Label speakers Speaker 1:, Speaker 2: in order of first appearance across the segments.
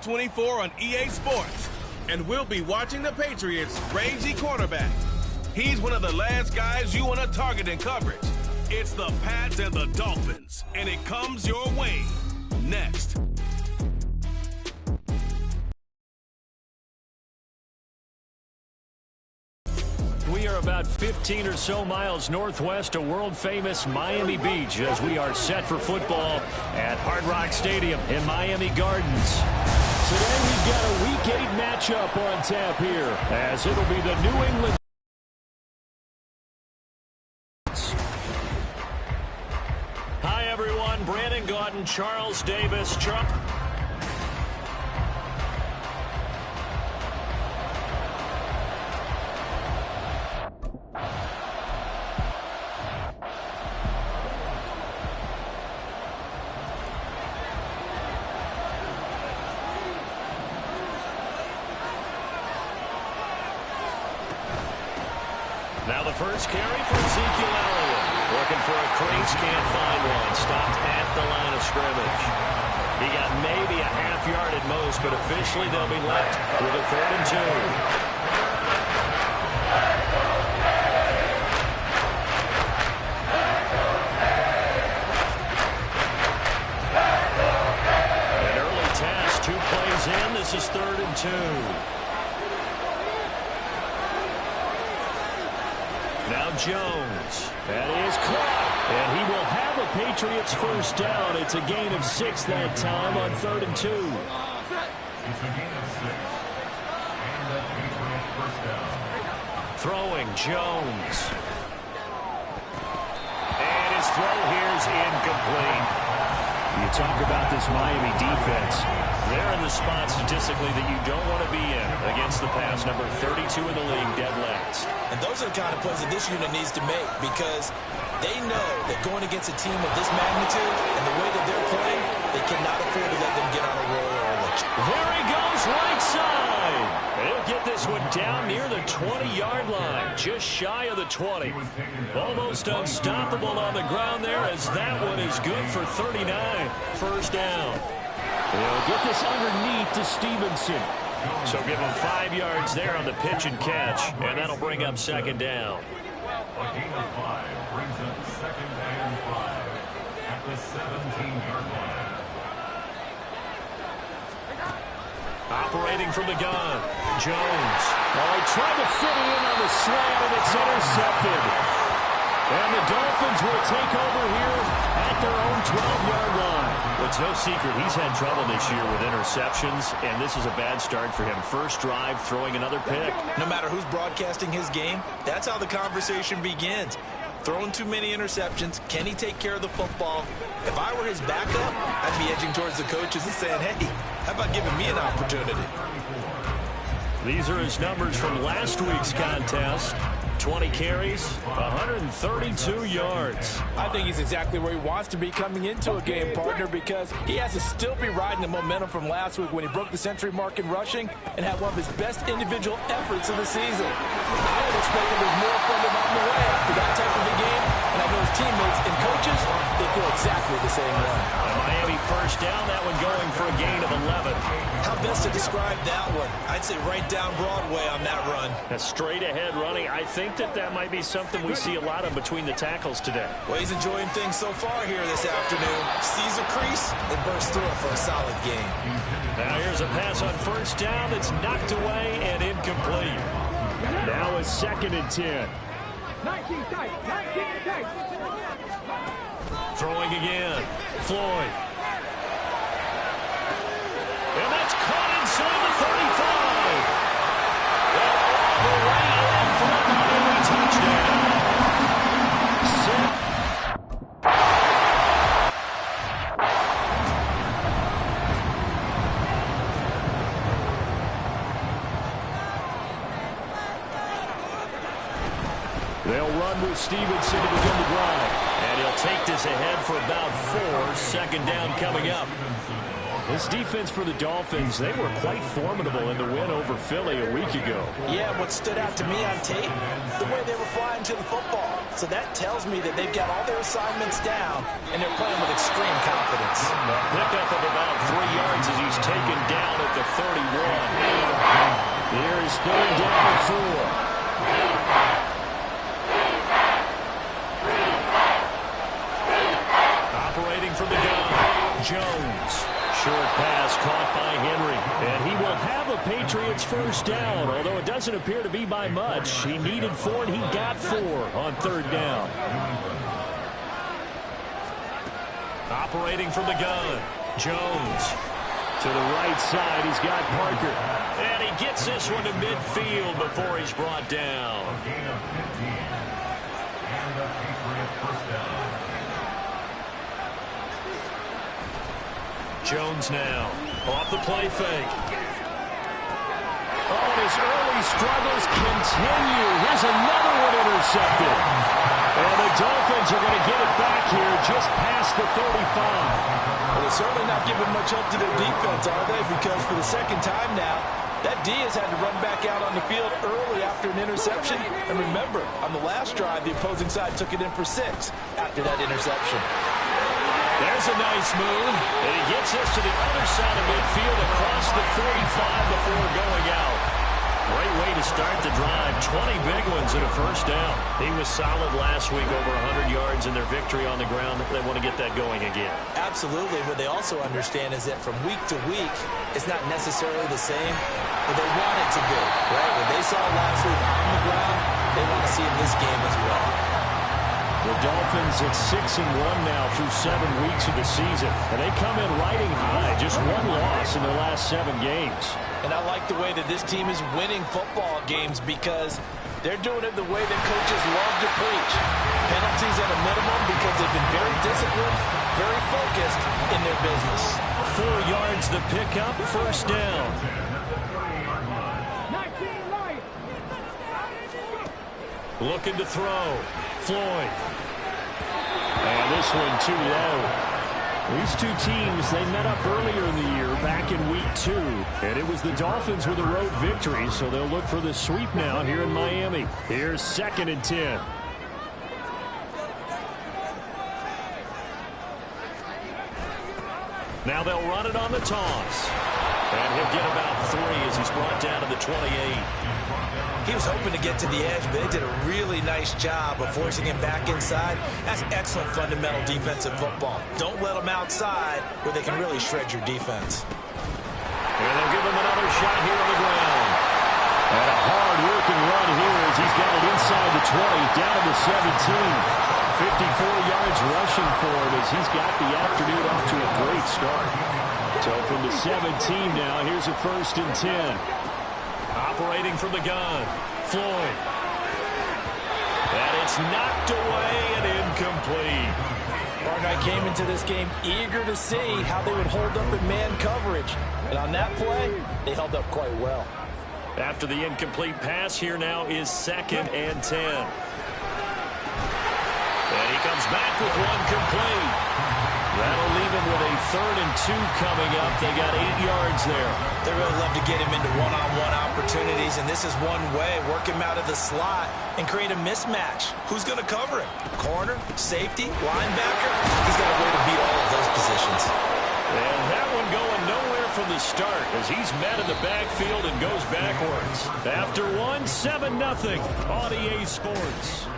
Speaker 1: 24 on EA Sports, and we'll be watching the Patriots' rangy quarterback. He's one of the last guys you want to target in coverage. It's the Pats and the Dolphins, and it comes your way next.
Speaker 2: We are about 15 or so miles northwest of world-famous Miami Beach as we are set for football at Hard Rock Stadium in Miami Gardens. Today we've got a Week 8 matchup on tap here as it'll be the New England. Hi everyone, Brandon Gaudin, Charles Davis, Chuck. Now the first carry for Ezekiel Elliott. Looking for a crease, can't find one. Stopped at the line of scrimmage. He got maybe a half yard at most, but officially they'll be left with a 3rd and 2. An early test, 2 plays in. This is 3rd and 2. Now Jones. That is caught. And he will have a Patriots first down. It's a gain of 6 that time on 3rd and 2.
Speaker 3: It's a gain of 6. And that Patriot first down.
Speaker 2: Throwing Jones. And his throw here is incomplete. You talk about this Miami defense. They're in the spot statistically that you don't want to be in against the pass. Number 32 in the league, dead last.
Speaker 4: And those are the kind of plays that this unit needs to make because they know that going against a team of this magnitude and the way that they're playing, they cannot afford to let them get on a roll early.
Speaker 2: There he goes, right side. He'll get this one down near the 20-yard line, just shy of the 20. Almost unstoppable on the ground there as that one is good for 39. First down. They'll get this underneath to Stevenson. So give him 5 yards there on the pitch and catch, and that'll bring up 2nd down.
Speaker 3: A gain of 5 brings up 2nd and 5 at the 17-yard line.
Speaker 2: Operating from the gun, Jones. Oh, he tried to fit it in on the slant, and it's intercepted. And the Dolphins will take over here at their own 12-yard line. Well, it's no secret he's had trouble this year with interceptions, and this is a bad start for him. First drive, throwing another pick.
Speaker 4: No matter who's broadcasting his game, that's how the conversation begins. Throwing too many interceptions. Can he take care of the football? If I were his backup, I'd be edging towards the coaches and saying, hey, how about giving me an opportunity?
Speaker 2: These are his numbers from last week's contest. 20 carries, 132 yards.
Speaker 5: I think he's exactly where he wants to be coming into a game, partner, because he has to still be riding the momentum from last week when he broke the century mark in rushing and had one of his best individual efforts of the season. I would expect that there's more from him on the way after that type of a game, and I know his teammates and coaches, they feel exactly the same way.
Speaker 2: A Miami first down, that one going for a gain of 11.
Speaker 4: How best to describe that one? I'd say right down Broadway on that run.
Speaker 2: A straight ahead running. I think that might be something we see a lot of between the tackles today.
Speaker 4: Well, he's enjoying things so far here this afternoon. Sees a crease and bursts through it for a solid game.
Speaker 2: Now here's a pass on first down that's knocked away and incomplete. Now a 2nd and 10.
Speaker 6: 19 tight.
Speaker 2: Throwing again. Floyd. And that's caught inside the 35. And all the way in for a Miami touchdown. They'll run with Stevenson to begin the drive. And he'll take this ahead for about 4. 2nd down coming up. This defense for the Dolphins, they were quite formidable in the win over Philly a week ago.
Speaker 4: Yeah, what stood out to me on tape, the way they were flying to the football. So that tells me that they've got all their assignments down, and they're playing with extreme confidence.
Speaker 2: A pickup of about 3 yards as he's taken down at the 31. Here is 3rd down and 4. Operating from the gun, Jones. Short pass caught by Henry. And he will have a Patriots first down, although it doesn't appear to be by much. He needed 4, and he got 4 on 3rd down. Operating from the gun, Jones. To the right side, he's got Parker. And he gets this one to midfield before he's brought down.
Speaker 3: A gain of 15. And the Patriots first down.
Speaker 2: Jones now, off the play fake. Oh, and his early struggles continue. Here's another one intercepted. And the Dolphins are going to get it back here just past the 35.
Speaker 4: Well, they're certainly not giving much up to their defense, are they? Because for the second time now, that D has had to run back out on the field early after an interception. And remember, on the last drive, the opposing side took it in for 6 after that interception.
Speaker 2: There's a nice move, and he gets us to the other side of midfield across the 45 before going out. Great way to start the drive. 20 big ones and a first down. He was solid last week, over 100 yards in their victory on the ground. They want to get that going again.
Speaker 4: Absolutely. What they also understand is that from week to week, it's not necessarily the same, but they want it to be, right? What they saw last week on the ground, they want to see in this game as well.
Speaker 2: The Dolphins at 6-1 now through 7 weeks of the season. And they come in riding high. Just 1 loss in their last 7 games.
Speaker 4: And I like the way that this team is winning football games because they're doing it the way that coaches love to preach. Penalties at a minimum because they've been very disciplined, very focused in their business.
Speaker 2: 4 yards the pickup, first down. Looking to throw. Floyd. And this one too low. These two teams, they met up earlier in the year, back in week 2. And it was the Dolphins with a road victory, so they'll look for the sweep now here in Miami. Here's 2nd and 10. Now they'll run it on the toss. And he'll get about 3 as he's brought down to the 28.
Speaker 4: He was hoping to get to the edge, but they did a really nice job of forcing him back inside. That's excellent fundamental defensive football. Don't let him outside where they can really shred your defense.
Speaker 2: And they'll give him another shot here on the ground. And a hard-working run here as he's got it inside the 20, down to the 17. 54 yards rushing for him as he's got the afternoon off to a great start. So from the 17 now, here's a 1st and 10. Operating from the gun, Floyd. And it's knocked away and incomplete.
Speaker 5: Barnett came into this game eager to see how they would hold up in man coverage. And on that play, they held up quite well.
Speaker 2: After the incomplete pass, here now is 2nd and 10. And he comes back with one complete. That'll leave him with a 3rd and 2 coming up. They got 8 yards there.
Speaker 4: They really love to get him into one-on-one opportunities, and this is one way. Work him out of the slot and create a mismatch. Who's going to cover him? Corner, safety, linebacker? He's got a way to beat all of those positions.
Speaker 2: And that one going nowhere from the start as he's met in the backfield and goes backwards. After 7-0 on EA Sports.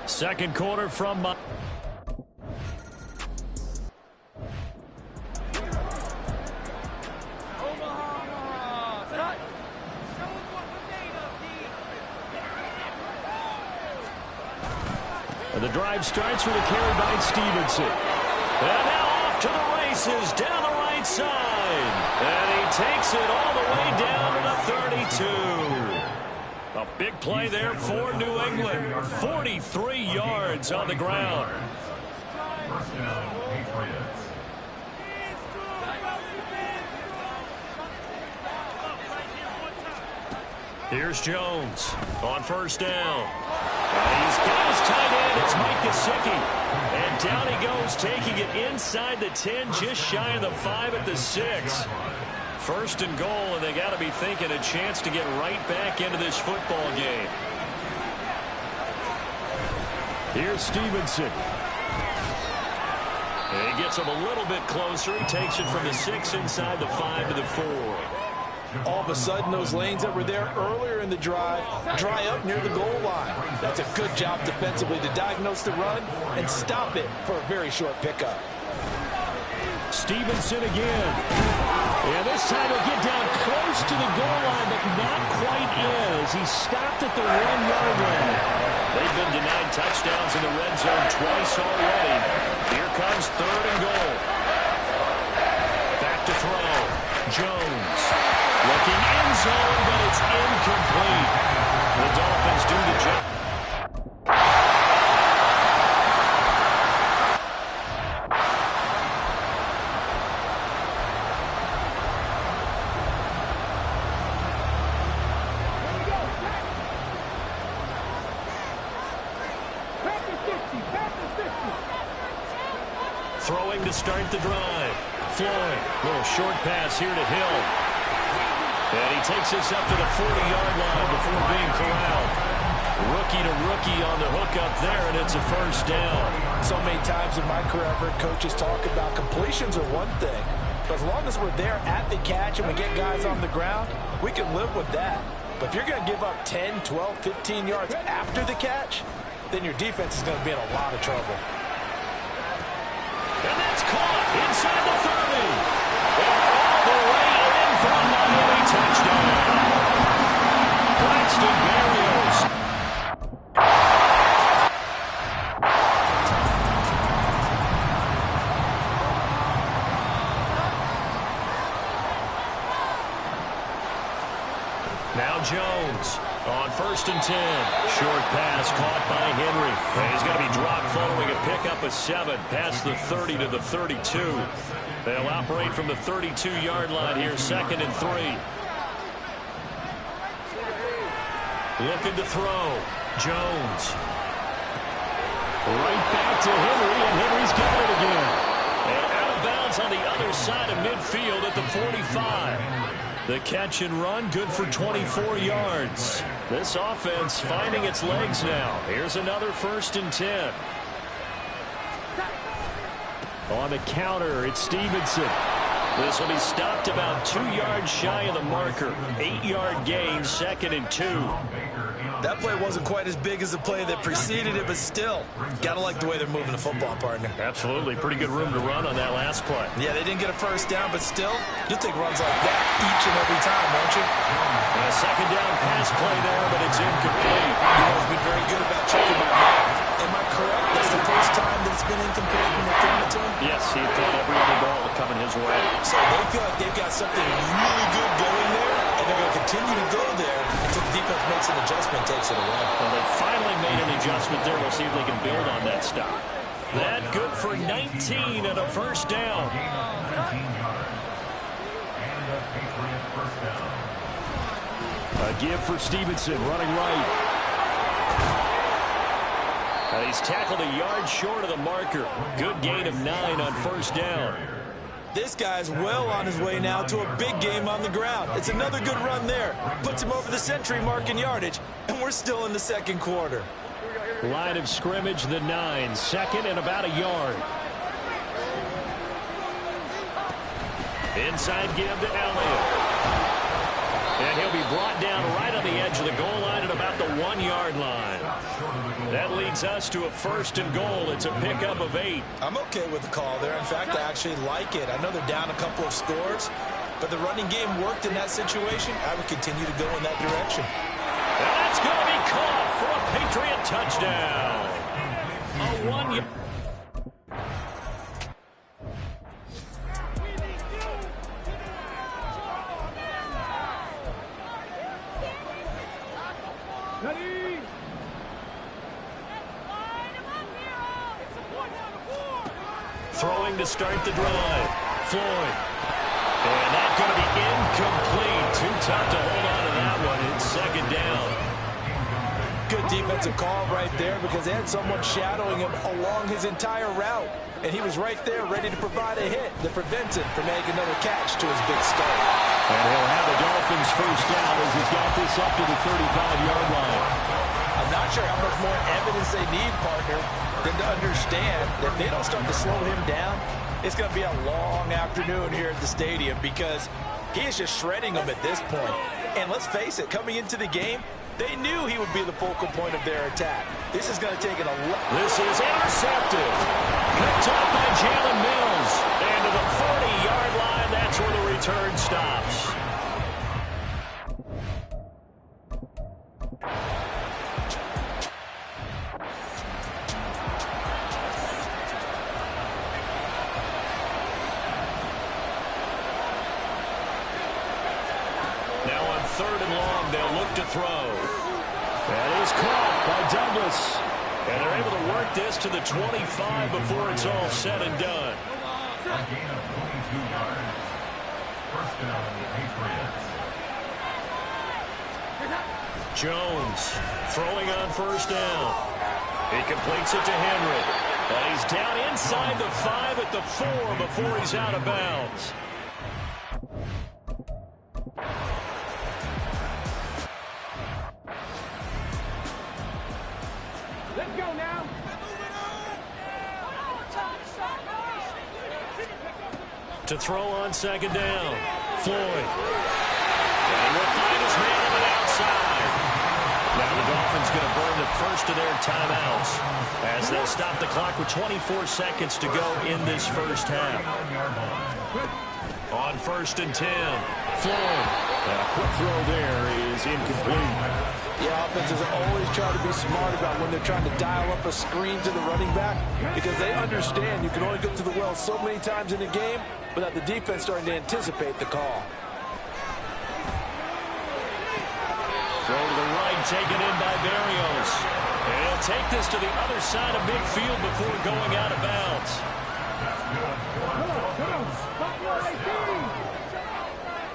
Speaker 2: Second quarter from and the drive starts with a carry by Stevenson. And now off to the races down the right side. And he takes it all the way down to the 32. A big play there for New England. 43 yards on the ground.
Speaker 3: First down, Patriots.
Speaker 2: Here's Jones on first down. And he's got his tight end. It's Mike Gesicki. And Down he goes, taking it inside the 10, just shy of the 5 at the 6. First and goal, and they got to be thinking a chance to get right back into this football game. Here's Stevenson. And he gets him a little bit closer. He takes it from the 6 inside the 5 to the 4.
Speaker 5: All of a sudden, those lanes that were there earlier in the drive dry up near the goal line. That's a good job defensively to diagnose the run and stop it for a very short pickup.
Speaker 2: Stevenson again. And this time he'll get down close to the goal line, but not quite in as he stopped at the 1-yard line. They've been denied touchdowns in the red zone twice already. Here comes 3rd and goal. Back to throw. Jones. Looking in zone, but it's incomplete. The Dolphins do the job. Throwing to start the drive. Floyd. Little short pass here to Hill. And he takes this up to the 40-yard line before being corralled. Rookie to rookie on the hook up there, and it's a first down.
Speaker 5: So many times in my career, I've heard coaches talk about completions are one thing. But as long as we're there at the catch and we get guys on the ground, we can live with that. But if you're going to give up 10, 12, 15 yards after the catch, then your defense is going to be in a lot of trouble.
Speaker 2: And that's caught inside the 30. And all the way in for a Miami touchdown. Braxton Berrios. Now Jones on 1st and 10. Short pass caught by Henry. And he's going to be dropped following a pickup of 7 past the 30 to the 32. They'll operate from the 32-yard line here, 2nd and 3. Looking to throw. Jones. Right back to Henry, and Henry's got it again. And out of bounds on the other side of midfield at the 45. The catch and run, good for 24 yards. This offense finding its legs now. Here's another 1st and 10. On the counter, it's Stevenson. This will be stopped about 2 yards shy of the marker. 8-yard gain, 2nd and 2.
Speaker 4: That play wasn't quite as big as the play that preceded it, but still, gotta like the way they're moving the football, partner.
Speaker 2: Absolutely. Pretty good room to run on that last play.
Speaker 4: Yeah, they didn't get a first down, but still, you'll take runs like that each and every time, won't you?
Speaker 2: And a 2nd down pass play there, but it's incomplete.
Speaker 4: He's been very good about checking my math. Am I correct? That's the first time that it's been incomplete when they're throwing it to him?
Speaker 2: Yes, he thought every other ball coming his way.
Speaker 4: So they feel like they've got something really good going there, and they're going to continue to go there until the defense makes an adjustment and takes it away.
Speaker 2: Well, they finally made an adjustment there. We'll see if they can build on that stop. That good for 19 and a first down. A give for Stevenson, running right. He's tackled a yard short of the marker. Good gain of 9 on first down.
Speaker 4: This guy's well on his way now to a big game on the ground. It's another good run there. Puts him over the century mark in yardage, and we're still in the 2nd quarter.
Speaker 2: Line of scrimmage, the 9. 2nd and about a yard. Inside give to Elliott. And he'll be brought down right on the edge of the goal line at about the 1-yard line. That leads us to a 1st and goal. It's a pickup of 8.
Speaker 4: I'm okay with the call there. In fact, I actually like it. I know they're down a couple of scores, but the running game worked in that situation. I would continue to go in that direction.
Speaker 2: And that's going to be caught for a Patriot touchdown. A 1-yard. Throwing to start the drive. Floyd. And that's going to be incomplete. Too tough to hold on to that one. It's 2nd down.
Speaker 4: Good
Speaker 5: defensive call right there because they had someone shadowing him along his entire route. And he was right there ready to provide a hit that prevents him from making another catch to his big start.
Speaker 2: And he'll have the Dolphins first down as he's got this up to the 35-yard line.
Speaker 5: I'm not sure how much more evidence they need, partner, than to understand that if they don't start to slow him down, it's going to be a long afternoon here at the stadium because he is just shredding them at this point. And let's face it, coming into the game, they knew he would be the focal point of their attack. This is going to take a lot.
Speaker 2: This is intercepted. Picked up by Jalen Mills. And to the 40-yard line, that's where the return stops. Now on 3rd and long, they'll look to throw. That is caught by Douglas. And they're able to work this to the 25 before it's all said and done.
Speaker 3: A gain of 22 yards. First down, Patriots.
Speaker 2: Jones throwing on first down. He completes it to Henry. And he's down inside the 5 at the 4 before he's out of bounds.
Speaker 6: Let's go now.
Speaker 2: To throw on 2nd down. Floyd. And will find his man on the outside. Now the Dolphins going to burn the first of their timeouts as they'll stop the clock with 24 seconds to go in this first half. On 1st and 10. Floyd. And a quick throw there is incomplete.
Speaker 5: Yeah, offenses always try to be smart about when they're trying to dial up a screen to the running back because they understand you can only go to the well so many times in a game without the defense starting to anticipate the call.
Speaker 2: Throw to the right, taken in by Berrios. And he'll take this to the other side of midfield before going out of bounds.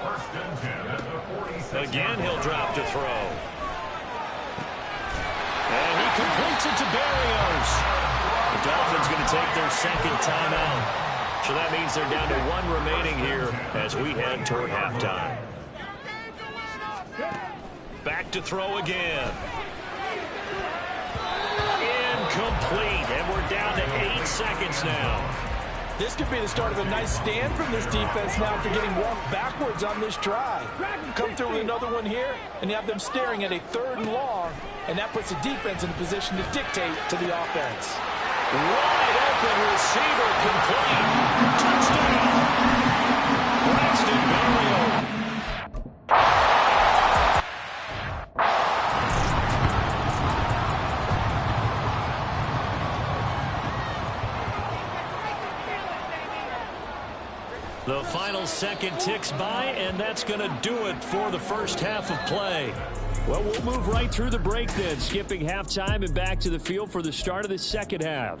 Speaker 3: First and 10 at the 46.
Speaker 2: Again, he'll drop to throw. And he completes it to Berrios. The Dolphins going to take their 2nd timeout. So that means they're down to 1 remaining here as we head toward halftime. Back to throw again. Incomplete. And we're down to 8 seconds now.
Speaker 5: This could be the start of a nice stand from this defense now after getting walked backwards on this drive. Come through with another one here, and you have them staring at a 3rd and long, and that puts the defense in a position to dictate to the offense.
Speaker 2: Wide open receiver complete. Touchdown. Braxton Berrios. The final second ticks by, and that's going to do it for the first half of play. Well, we'll move right through the break then, skipping halftime and back to the field for the start of the second half.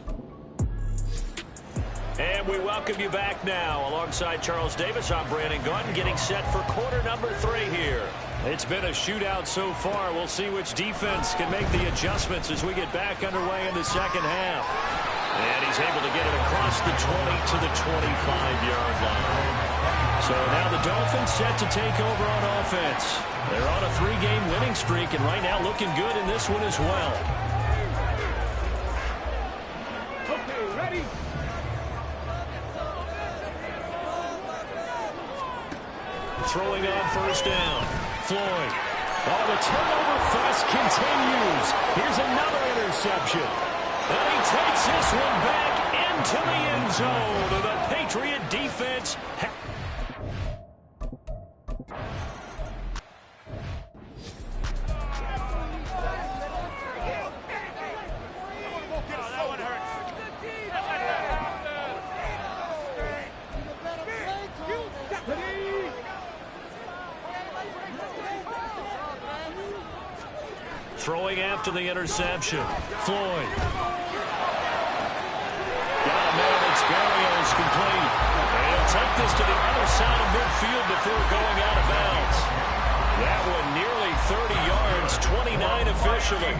Speaker 2: And we welcome you back now. Alongside Charles Davis, I'm Brandon Gaunt, getting set for quarter number 3 here. It's been a shootout so far. We'll see which defense can make the adjustments as we get back underway in the second half. And he's able to get it across the 20 to the 25-yard line. So now the Dolphins set to take over on offense. They're on a 3-game winning streak, and right now looking good in this one as well.
Speaker 6: Okay, ready?
Speaker 2: Throwing on first down. Floyd. Oh, the turnover fest continues. Here's another interception. And he takes this one back into the end zone. The Patriot defense. Throwing after the interception. Floyd. Got a man, it's Berrios complete. And he'll take this to the other side of midfield before going out of bounds. That one nearly 30 yards, 29 officially.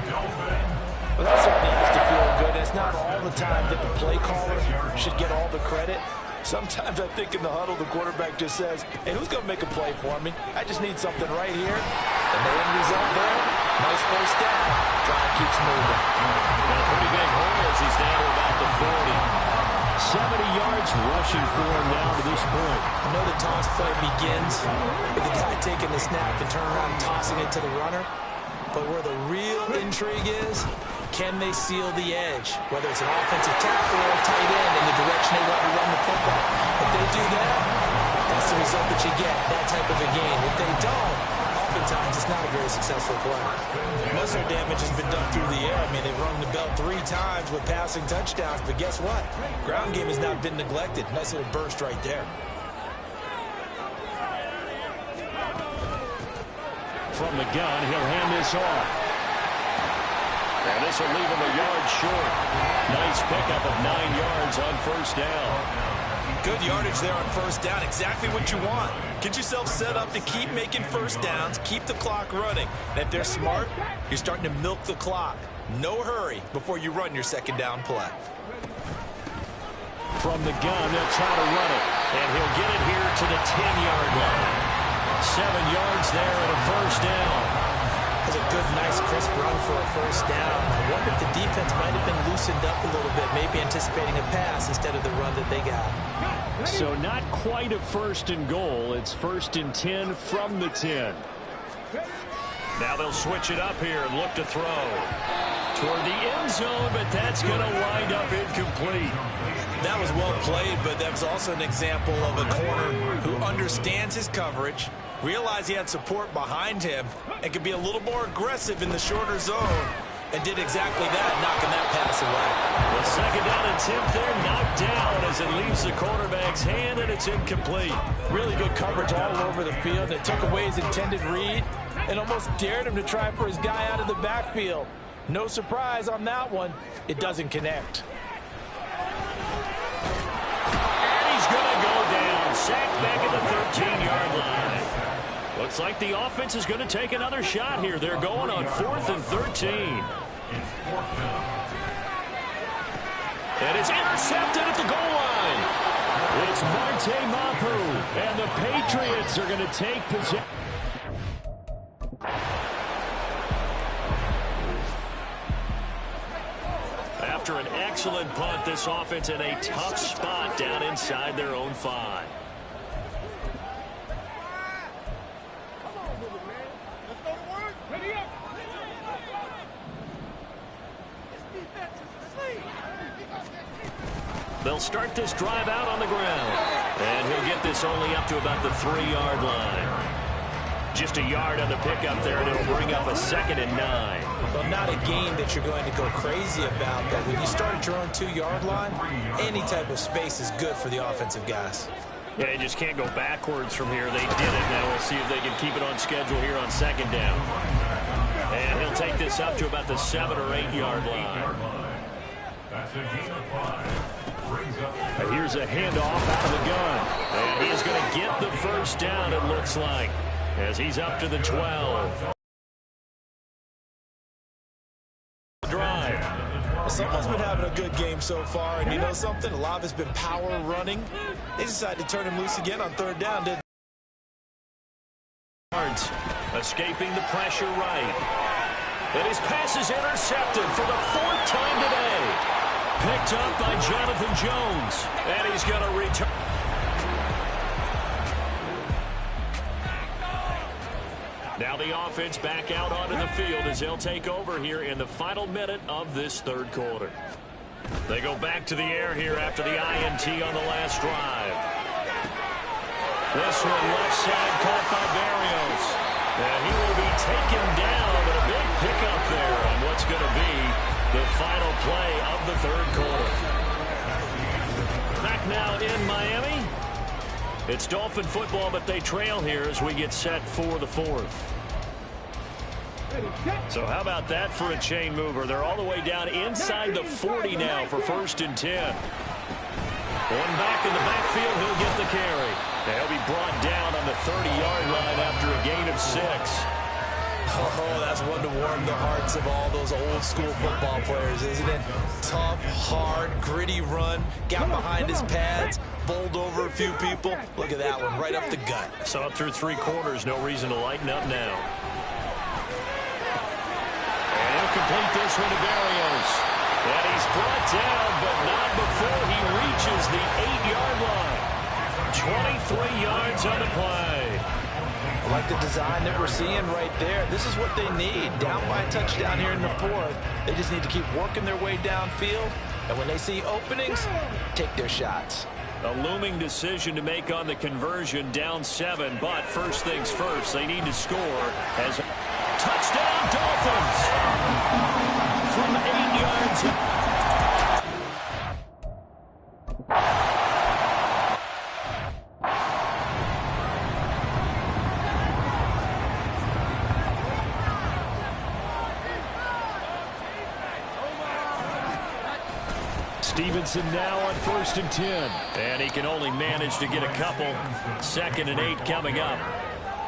Speaker 5: Well, that certainly has to feel good. It's not all the time that the play caller should get all the credit. Sometimes I think in the huddle, the quarterback just says, hey, who's going to make a play for me? I just need something right here. And the end result there, nice first down. Drive keeps moving.
Speaker 2: And a pretty big hole as he's down to about the 40. 70 yards rushing for him now to this point.
Speaker 4: I know the toss play begins with the guy taking the snap and turning around and tossing it to the runner. But where the real intrigue is, can they seal the edge? Whether it's an offensive tackle or a tight end in the direction they want to run the football. If they do that, that's the result that you get, that type of a game. If they don't, oftentimes it's not a very successful play. Most of their damage has been done through the air. I mean, they've rung the bell 3 times with passing touchdowns, but guess what? Ground game has not been neglected. Nice little burst right there.
Speaker 2: From the gun, he'll hand this off. And this will leave him a yard short. Nice pickup of 9 yards on first down.
Speaker 4: Good yardage there on first down. Exactly what you want. Get yourself set up to keep making first downs, keep the clock running. And if they're smart, you're starting to milk the clock. No hurry before you run your second down play.
Speaker 2: From the gun, they'll try to run it. And he'll get it here to the 10-yard line. 7 yards there and a first down.
Speaker 4: That's a good, nice, crisp run for a first down. I wonder if the defense might have been loosened up a little bit, maybe anticipating a pass instead of the run that they got.
Speaker 2: So not quite a first and goal. It's first and 10 from the 10. Now they'll switch it up here and look to throw toward the end zone, but that's going to wind up incomplete.
Speaker 4: That was well played, but that was also an example of a corner who understands his coverage, realized he had support behind him, and could be a little more aggressive in the shorter zone, and did exactly that, knocking that pass away.
Speaker 2: The second down attempt there knocked down as it leaves the quarterback's hand, and it's incomplete.
Speaker 5: Really good coverage all over the field. It took away his intended read and almost dared him to try for his guy out of the backfield. No surprise on that one. It doesn't connect.
Speaker 2: Sacked back at the 13-yard line. Looks like the offense is going to take another shot here. They're going on 4th and 13. And it's intercepted at the goal line. It's Marte Mapu. And the Patriots are going to take possession. After an excellent punt, this offense in a tough spot down inside their own 5. They'll start this drive out on the ground. And he'll get this only up to about the 3-yard line. Just a yard on the pickup there, and it'll bring up a 2nd and 9.
Speaker 4: Well, not a game that you're going to go crazy about, but when you start at your own 2-yard line, any type of space is good for the offensive guys.
Speaker 2: Yeah, you just can't go backwards from here. They did it. Now we'll see if they can keep it on schedule here on 2nd down. And he'll take this up to about the 7 or 8-yard line.
Speaker 3: That's a gain of 5.
Speaker 2: And here's a handoff out of the gun. And he is going to get the first down, it looks like, as he's up to the 12. Drive.
Speaker 4: Someone's been having a good game so far, and you know something? A lot of it's been power running. They decided to turn him loose again on 3rd down, didn't
Speaker 2: they? Escaping the pressure right. And his pass is intercepted for the 4th time today. Picked up by Jonathan Jones. And he's going to return. Now the offense back out onto the field as they'll take over here in the final minute of this 3rd quarter. They go back to the air here after the INT on the last drive. This one left side caught by Barrios. And he will be taken down, but a big pickup there on what's going to be the final play of the 3rd quarter. Back now in Miami. It's Dolphin football, but they trail here as we get set for the 4th. So how about that for a chain mover? They're all the way down inside the 40 now for 1st and 10. One back in the backfield, he'll get the carry. And he'll be brought down on the 30-yard line after a gain of 6.
Speaker 4: Oh, that's one to warm the hearts of all those old school football players, isn't it? Tough, hard, gritty run, got behind his pads, bowled over a few people. Look at that one, right up the gut.
Speaker 2: So up through 3 quarters, no reason to lighten up now. And he'll complete this one to Berrios. And he's brought down, but not before he reaches the 8-yard line. 23 yards on the play.
Speaker 5: I like the design that we're seeing right there. This is what they need. Down by a touchdown here in the 4th. They just need to keep working their way downfield. And when they see openings, take their shots.
Speaker 2: A looming decision to make on the conversion, down 7. But first things first, they need to score as touchdown Dolphins from 8 yards. Stevenson now on 1st and 10. And he can only manage to get a couple. 2nd and 8 coming up.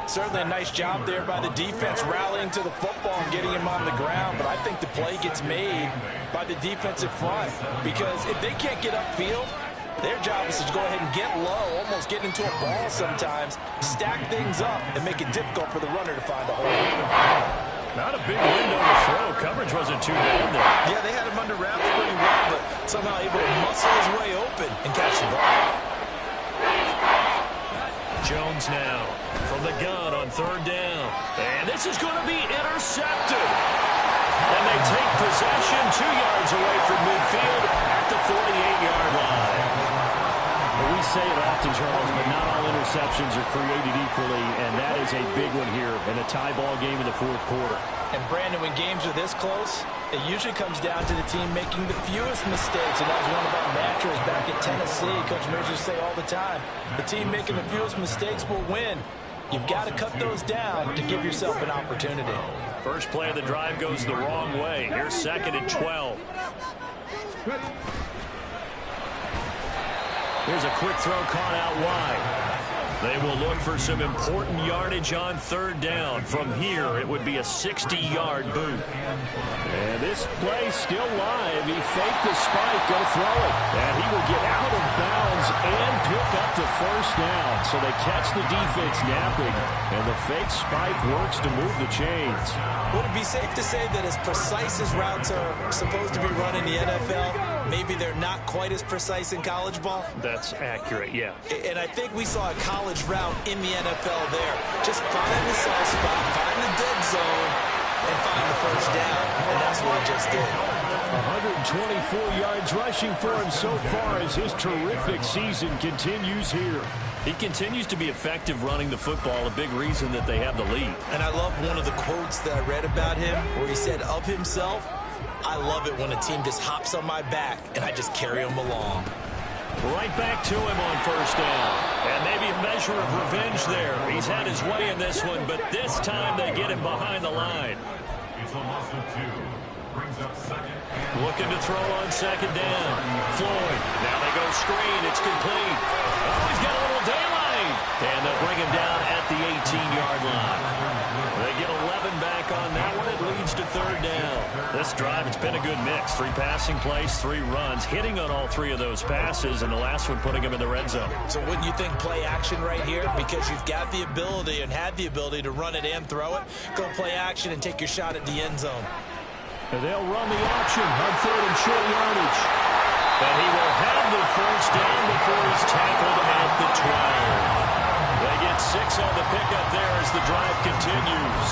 Speaker 5: Certainly a nice job there by the defense rallying to the football and getting him on the ground. But I think the play gets made by the defensive front. Because if they can't get upfield, their job is to go ahead and get low, almost get into a ball sometimes, stack things up, and make it difficult for the runner to find a hole.
Speaker 2: Not a big window to throw. Coverage wasn't too bad there.
Speaker 4: Yeah, they had him under wraps pretty well, but somehow able to muscle his way open and catch the ball.
Speaker 2: Jones now from the gun on 3rd down. And this is going to be intercepted. And they take possession 2 yards away from midfield at the 48-yard line.
Speaker 7: We say it often, Charles, but not all interceptions are created equally, and that is a big one here in a tie ball game in the 4th quarter.
Speaker 5: And Brandon, when games are this close, it usually comes down to the team making the fewest mistakes, and that was one of our mantras back at Tennessee. Coach Mears used to say all the time, the team making the fewest mistakes will win. You've got to cut those down to give yourself an opportunity.
Speaker 2: First play of the drive goes the wrong way. Here's 2nd and 12. Here's a quick throw caught out wide. They will look for some important yardage on 3rd down. From here, it would be a 60-yard boot.
Speaker 7: And this play still live. He faked the spike, going to throw it. And he will get out of bounds and pick up the 1st down. So they catch the defense napping, and the fake spike works to move the chains.
Speaker 4: Would it be safe to say that as precise as routes are supposed to be run in the NFL, maybe they're not quite as precise in college ball?
Speaker 2: That's accurate, yeah.
Speaker 4: And I think we saw a college route in the NFL there. Just find the soft spot, find the dead zone, and find the 1st down. And that's what he just did.
Speaker 7: 124 yards rushing for him so far as his terrific season continues here.
Speaker 2: He continues to be effective running the football, a big reason that they have the lead.
Speaker 4: And I love one of the quotes that I read about him where he said of himself, I love it when a team just hops on my back and I just carry them along.
Speaker 2: Right back to him on 1st down. And maybe a measure of revenge there. He's had his way in this one, but this time they get him behind the line.
Speaker 3: It's a loss of 2. Brings up 2nd.
Speaker 2: Looking to throw on 2nd down. Floyd. Now they go screen. It's complete. Oh, he's got a little daylight. And they'll bring him down at the 18-yard line. They get 11 back on that one. It leads to 3rd down. This drive, it's been a good mix. 3 passing plays, 3 runs, hitting on all 3 of those passes, and the last one putting him in the red zone.
Speaker 4: So wouldn't you think play action right here? Because you've got the ability and had the ability to run it and throw it. Go play action and take your shot at the end zone.
Speaker 7: And they'll run the option on 3rd and short yardage.
Speaker 2: And he will have the 1st down before he's tackled at the 12. They get 6 on the pickup there as the drive continues.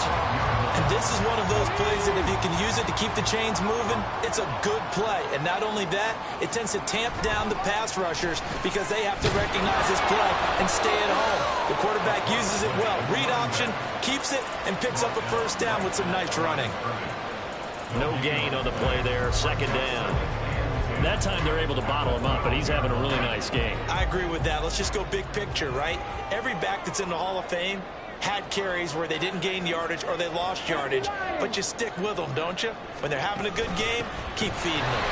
Speaker 4: And this is one of those plays that if you can use it to keep the chains moving, it's a good play. And not only that, it tends to tamp down the pass rushers because they have to recognize this play and stay at home. The quarterback uses it well. Read option, keeps it, and picks up a 1st down with some nice running.
Speaker 2: No gain on the play there, 2nd down. That time they're able to bottle him up, but he's having a really nice game.
Speaker 4: I agree with that. Let's just go big picture, right? Every back that's in the Hall of Fame had carries where they didn't gain yardage or they lost yardage, but you stick with them, don't you? When they're having a good game, keep feeding them.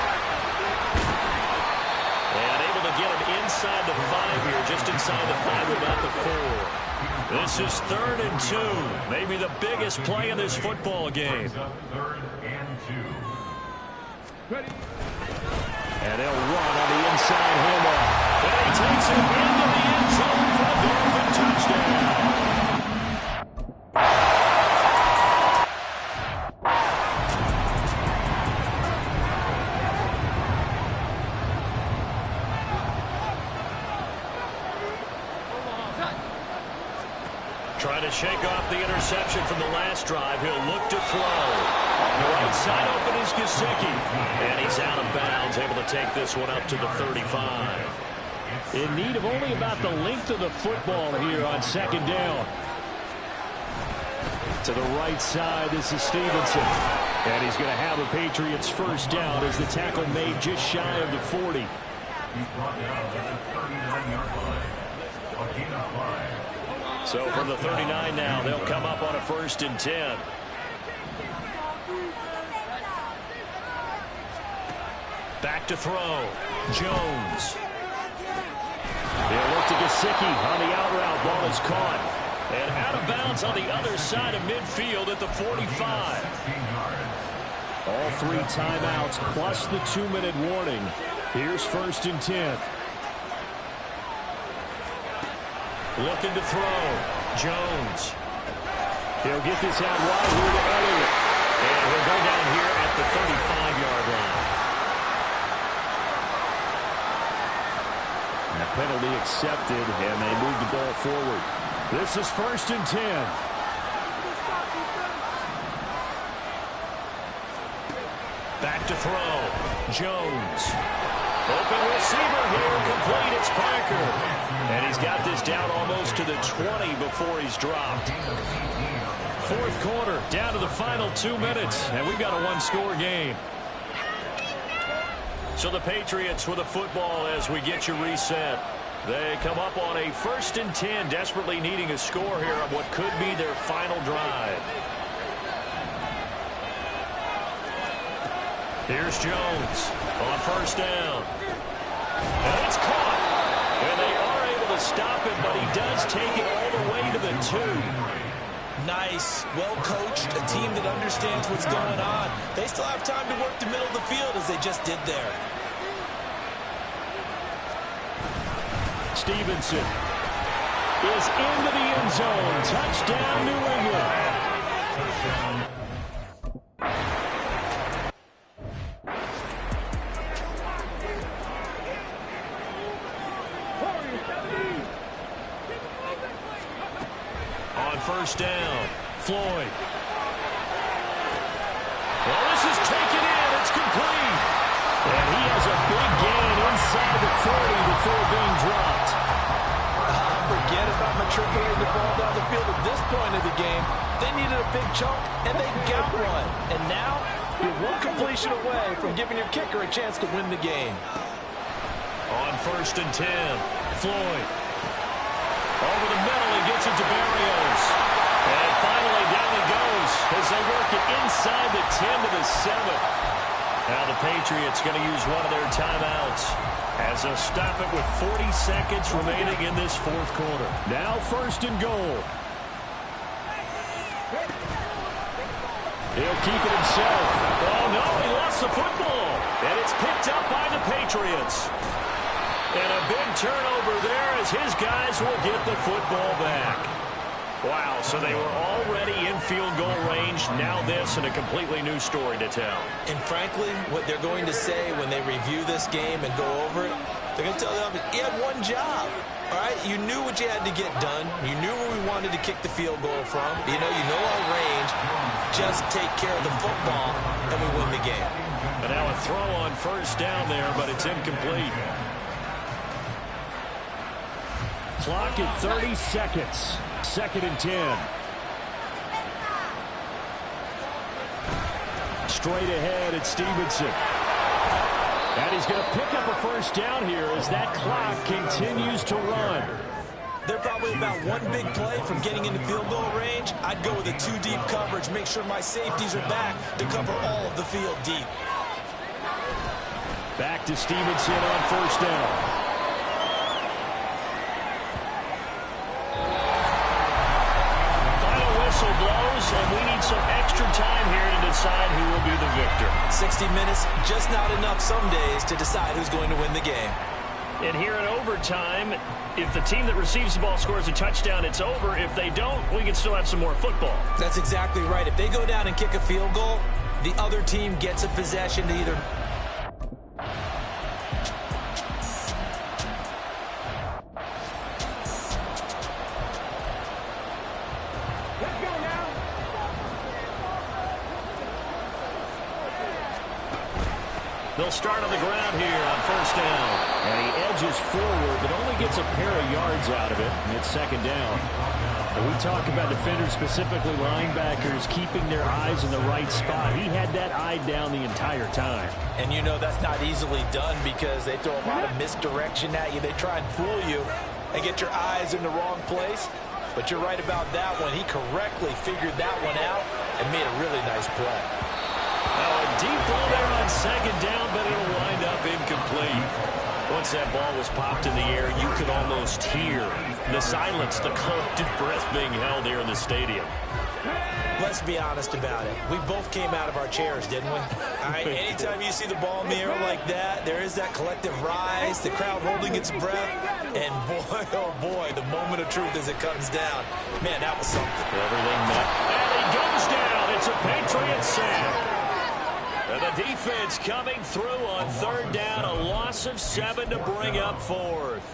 Speaker 2: And able to get him inside the 5 here, just inside the 5, about the 4. This is 3rd and 2. Maybe the biggest play in this football game.
Speaker 3: 3rd and 2.
Speaker 7: And they'll run on the inside handoff.
Speaker 2: And he takes it into the end zone for the Dolphin touchdown. Trying to shake off the interception from the last drive. He'll look to throw. On the right side open is Gesicki. And he's out of bounds, able to take this one up to the 35.
Speaker 7: In need of only about the length of the football here on 2nd down. To the right side, this is Stevenson. And he's going to have the Patriots 1st down as the tackle made just shy of the 40.
Speaker 3: He's brought down at the 39-yard line. A gain of 5.
Speaker 2: So from the 39 now, they'll come up on a 1st and 10. Back to throw. Jones.
Speaker 7: They'll look to Gesicki on the out route. Ball is caught.
Speaker 2: And out of bounds on the other side of midfield at the 45.
Speaker 7: All 3 timeouts plus the 2-minute warning. Here's 1st and 10.
Speaker 2: Looking to throw. Jones.
Speaker 7: He'll get this out wide here to Elliott.
Speaker 2: And he'll go down here at the 35-yard line.
Speaker 7: And the penalty accepted, and they move the ball forward. This is 1st and 10.
Speaker 2: Back to throw. Jones. Open receiver here, complete, it's Parker. And he's got this down almost to the 20 before he's dropped. 4th quarter, down to the final 2 minutes, and we've got a 1-score game. So the Patriots with a football as we get you reset. They come up on a 1st and 10, desperately needing a score here on what could be their final drive. Here's Jones on 1st down. And it's caught. And they are able to stop it, but he does take it all the way to the 2.
Speaker 4: Nice, well coached, a team that understands what's going on. They still have time to work the middle of the field as they just did there.
Speaker 7: Stevenson is into the end zone. Touchdown, New England.
Speaker 2: On 1st down, Floyd. Well, this is taken in. It's complete.
Speaker 7: And he has a big gain inside the 40 before being dropped.
Speaker 5: Forget about matriculating the ball down the field at this point of the game. They needed a big chunk, and they got one. And now, you're one completion away from giving your kicker a chance to win the game.
Speaker 2: On 1st and 10, Floyd. Over the middle, he gets it to Barrios. And finally, down he goes as they work it inside the 10 to the 7. Now the Patriots going to use one of their timeouts as they'll stop it with 40 seconds remaining in this 4th quarter.
Speaker 7: Now 1st and goal. He'll keep it himself.
Speaker 2: Oh, no, he lost the football. And it's picked up by the Patriots. And a big turnover there as his guys will get the football back. Wow, so they were already in field goal range. Now this and a completely new story to tell.
Speaker 4: And frankly, what they're going to say when they review this game and go over it, they're going to tell them, you had one job. All right, you knew what you had to get done. You knew where we wanted to kick the field goal from. You know our range. Just take care of the football, and we win the game.
Speaker 2: And now a throw on 1st down there, but it's incomplete.
Speaker 7: Clock at 30 seconds. 2nd and 10. Straight ahead at Stevenson. And he's going to pick up a 1st down here as that clock continues to run.
Speaker 4: They're probably about one big play from getting into field goal range. I'd go with a 2-deep coverage, make sure my safeties are back to cover all of the field deep.
Speaker 7: Back to Stevenson on 1st down.
Speaker 4: 60 minutes, just not enough some days to decide who's going to win the game.
Speaker 2: And here in overtime, if the team that receives the ball scores a touchdown, it's over. If they don't, we can still have some more football.
Speaker 4: That's exactly right. If they go down and kick a field goal, the other team gets a possession to either...
Speaker 6: Let's go now.
Speaker 2: They'll start on the ground here on first down.
Speaker 7: And he edges forward, but only gets a pair of yards out of it, and it's second down. And we talk about defenders, specifically linebackers, keeping their eyes in the right spot. He had that eye down the entire time.
Speaker 4: And you know that's not easily done because they throw a lot of misdirection at you. They try and fool you and get your eyes in the wrong place. But you're right about that one. He correctly figured that one out and made a really nice play.
Speaker 2: Now a deep ball there on second down, but it'll wind up incomplete. Once that ball was popped in the air, you could almost hear the silence, the collective breath being held here in the stadium.
Speaker 4: Let's be honest about it. We both came out of our chairs, didn't we? All right, anytime you see the ball in the air like that, there is that collective rise, the crowd holding its breath, and boy, oh boy, the moment of truth as it comes down. Man, that was something.
Speaker 2: Everything met. And he goes down. It's a Patriot sack. And the defense coming through on third down, a loss of 7 to bring up fourth.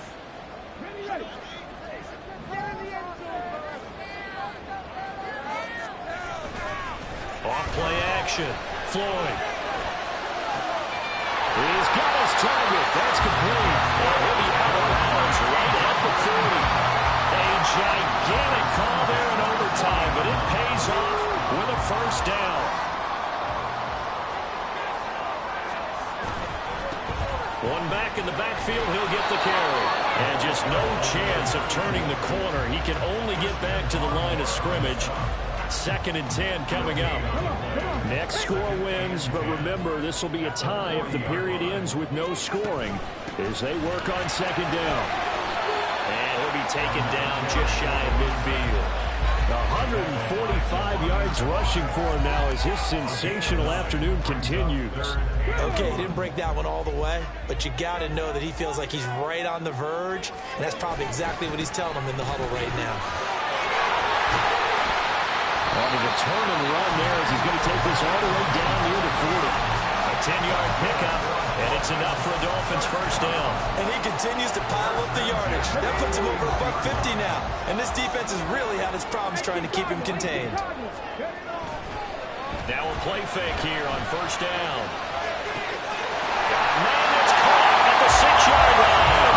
Speaker 2: Off play action. Floyd.
Speaker 7: He's got his target. That's complete.
Speaker 2: And he'll be out of bounds right at the 40. A gigantic call there in overtime, but it pays off with a first down. One back in the backfield, he'll get the carry. And just no chance of turning the corner. He can only get back to the line of scrimmage. 2nd and 10 coming up.
Speaker 7: Next score wins, but remember, this will be a tie if the period ends with no scoring as they work on second down.
Speaker 2: And he'll be taken down just shy of midfield.
Speaker 7: 145 yards rushing for him now as his sensational afternoon continues.
Speaker 4: Okay, he didn't break that one all the way, but you got to know that he feels like he's right on the verge, and that's probably exactly what he's telling them in the huddle right now.
Speaker 7: Wanted to turn and run there as he's going to take this all the way down near the 40.
Speaker 2: A 10-yard pickup, and it's enough for a Dolphins first down.
Speaker 4: And he continues to pile up the yardage. That puts him over $150 now. And this defense has really had its problems trying to keep him contained.
Speaker 2: Now a play fake here on first down. Man, it's caught at the 6-yard line.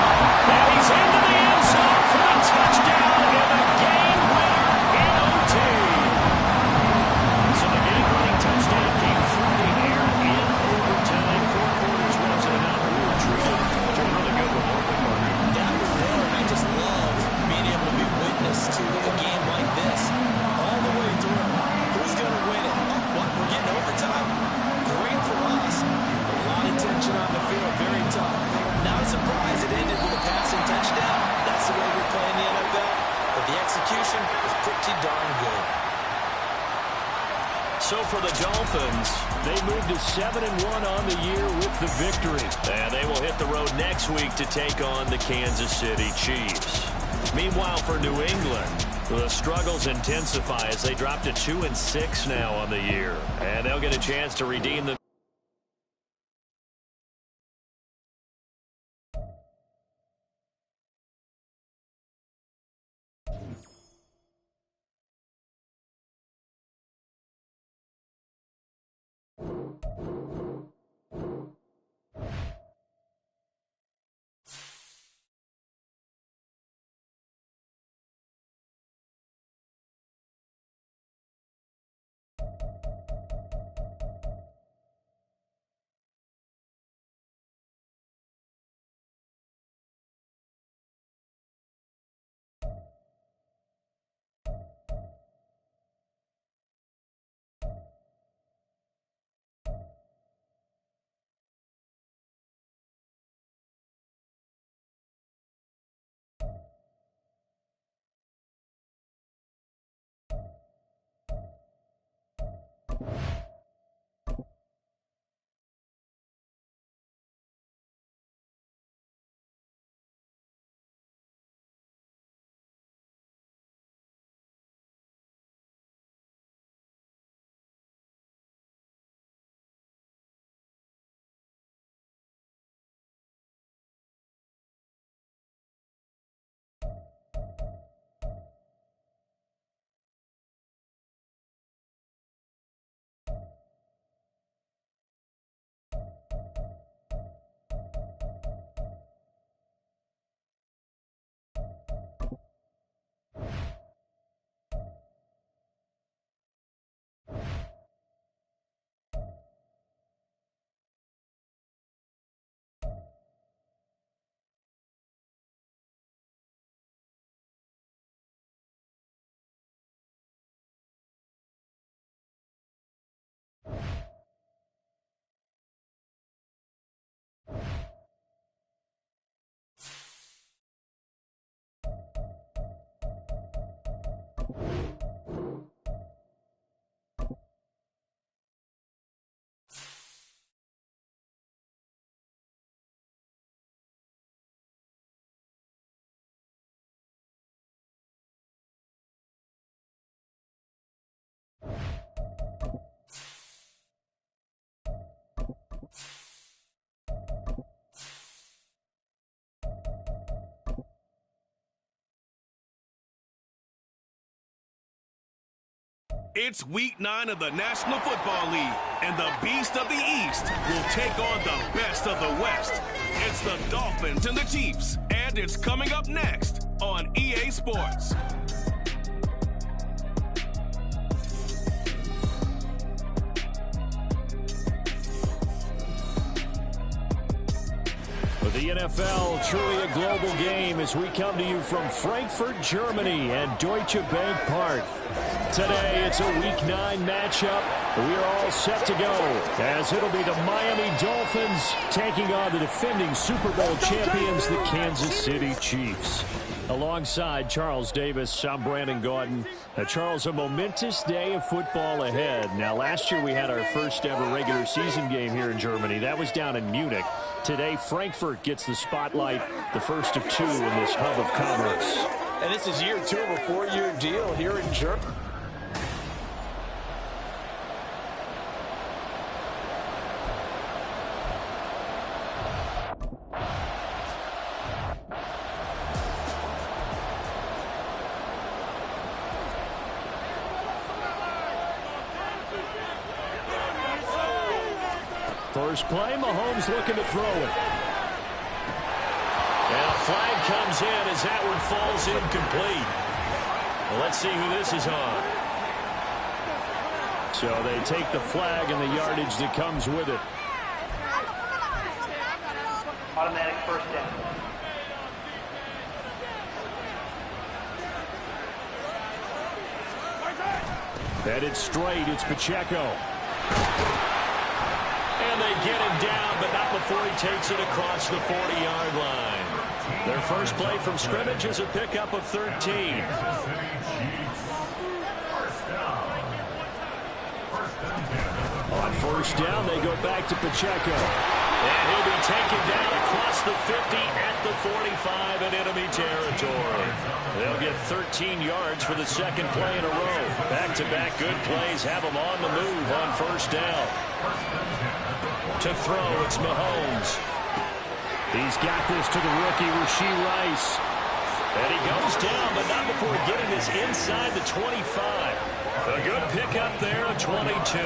Speaker 2: And he's into the end zone for a touchdown and a game winner in OT. So the game-winning touchdown came through the air in overtime. 4 quarters wasn't enough. We were treated to a really good one.
Speaker 4: Yeah, I just love being able to be witness to a game like this all the way through. Who's going to win it? What, we're getting overtime? Great for us. A lot of tension on the field, very tough. Not a surprise it ended with a passing touchdown. That's the way we play in the NFL. But the execution was pretty darn good.
Speaker 2: So for the Dolphins,
Speaker 7: They move to 7-1 on the year with the victory.
Speaker 2: and they will hit the road next week to take on the Kansas City Chiefs. Meanwhile, for New England, the struggles intensify as they drop to 2-6 now on the year. And they'll get a chance to redeem the
Speaker 1: It's week 9 of the National Football League, and the Beast of the East will take on the best of the West. It's the Dolphins and the Chiefs, and it's coming up next on EA Sports.
Speaker 7: With the NFL, truly a global game as we come to you from Frankfurt, Germany and Deutsche Bank Park. Today, it's a Week 9 matchup. We are all set to go as it'll be the Miami Dolphins taking on the defending Super Bowl champions, the Kansas City Chiefs. Alongside Charles Davis, I'm Brandon Gaudin. Charles, a momentous day of football ahead. Now, last year we had our first ever regular season game here in Germany. That was down in Munich. Today, Frankfurt gets the spotlight, the first of 2 in this hub of commerce.
Speaker 5: And this is year 2 of a 4-year deal here in Germany.
Speaker 7: First play, Mahomes looking to throw it.
Speaker 2: And a flag comes in as that one falls incomplete. Well, let's see who this is on.
Speaker 7: So they take the flag and the yardage that comes with it.
Speaker 6: Automatic first down.
Speaker 7: Headed straight, it's Pacheco.
Speaker 2: And they get him down, but not before he takes it across the 40-yard line. Their first play from scrimmage is a pickup of 13.
Speaker 7: On first down, they go back to Pacheco.
Speaker 2: And he'll be taken down across the 50 at the 45 in enemy territory. They'll get 13 yards for the second play in a row. Back-to-back good plays have them on the move on first down. To throw, it's Mahomes.
Speaker 7: He's got this to the rookie, Rashee Rice.
Speaker 2: And he goes down, but not before getting this inside the 25. A good pickup there of 22.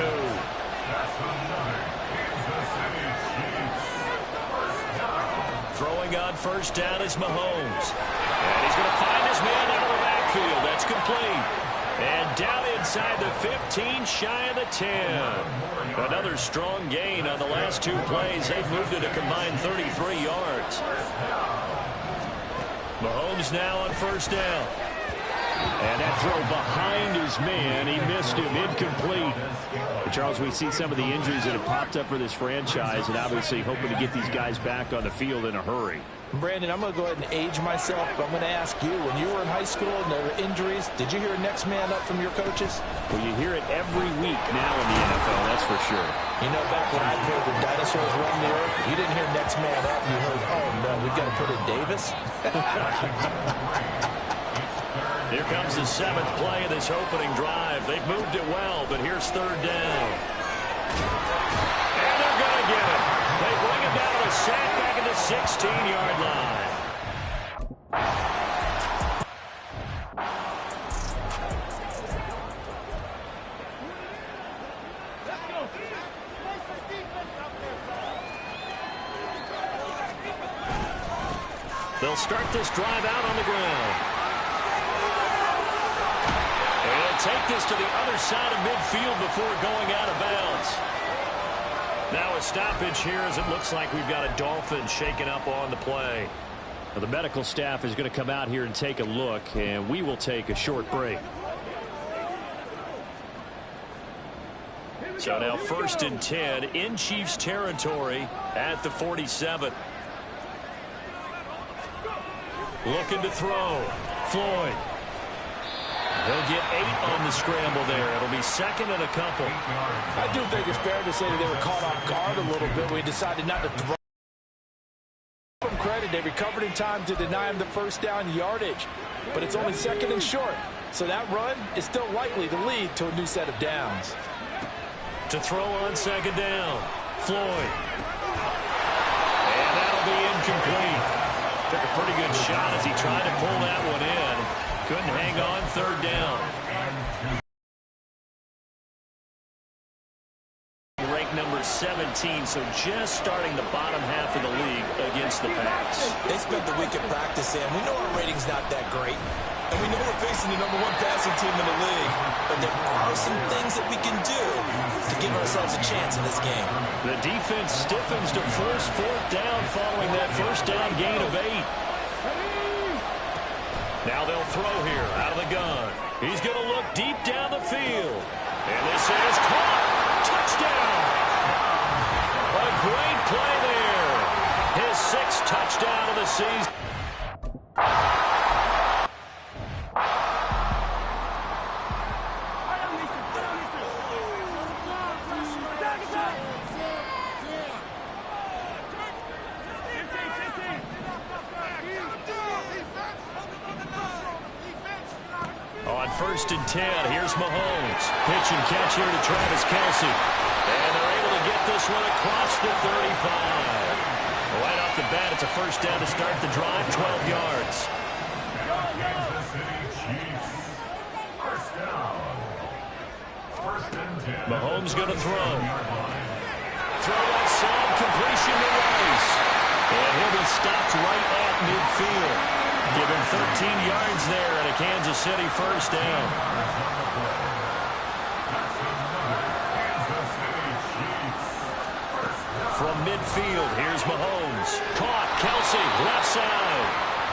Speaker 2: Throwing on first down is Mahomes. And he's going to find his man out of the backfield. That's complete. And down inside the 15, shy of the 10. Another strong gain on the last 2 plays. They've moved it a combined 33 yards. Mahomes now on first down.
Speaker 7: And that throw behind his man, he missed him, incomplete. But Charles, we see some of the injuries that have popped up for this franchise, and obviously hoping to get these guys back on the field in a hurry.
Speaker 5: Brandon, I'm going to go ahead and age myself, but I'm going to ask you, when you were in high school and there were injuries, did you hear next man up from your coaches?
Speaker 7: Well, you hear it every week now in the NFL, that's for sure.
Speaker 5: You know, back when I played the dinosaurs run the earth, you didn't hear next man up. You heard, oh, no, we've got to put in Davis.
Speaker 2: Here comes the 7th play of this opening drive. They've moved it well, but here's third down. And they're going to get it. They bring it down to a sack back at the 16-yard line. They'll start this drive out on the ground. Take this to the other side of midfield before going out of bounds. Now a stoppage here as it looks like we've got a Dolphin shaken up on the play.
Speaker 7: Well, the medical staff is going to come out here and take a look, and we will take a short break.
Speaker 2: So now 1st and 10 in Chiefs territory at the 47. Looking to throw. Floyd. He'll get 8 on the scramble there. It'll be 2nd and a couple.
Speaker 5: I do think it's fair to say that they were caught off guard a little bit. We decided not to throw them credit. They recovered in time to deny him the first down yardage. But it's only 2nd and short. So that run is still likely to lead to a new set of downs.
Speaker 2: To throw on 2nd down. Floyd. And that'll be incomplete. Took a pretty good shot as he tried to pull that one in. Couldn't hang on 3rd down. 17, so just starting the bottom half of the league against the pass.
Speaker 4: They spent the week at practice, Sam. We know our rating's not that great. And we know we're facing the #1 passing team in the league. But there are some things that we can do to give ourselves a chance in this game.
Speaker 2: The defense stiffens to force 4th down following that first down gain of 8. Now they'll throw here out of the gun. He's going to look deep down the field. And this is caught. Touchdown. A great play there. His 6th touchdown of the season. On 1st and 10, here's Mahomes. Pitch and catch here to Travis Kelce. And they're able to get this one across the 35. Right off the bat, it's a first down to start the drive, 12 yards.
Speaker 3: Kansas City Chiefs. First down. 1st and 10.
Speaker 2: Mahomes going to throw. Throw outside, completion to Rice. And he'll be stopped right at midfield. Give him 13 yards there and a Kansas City first down. From midfield, here's Mahomes. Caught, Kelce, left side.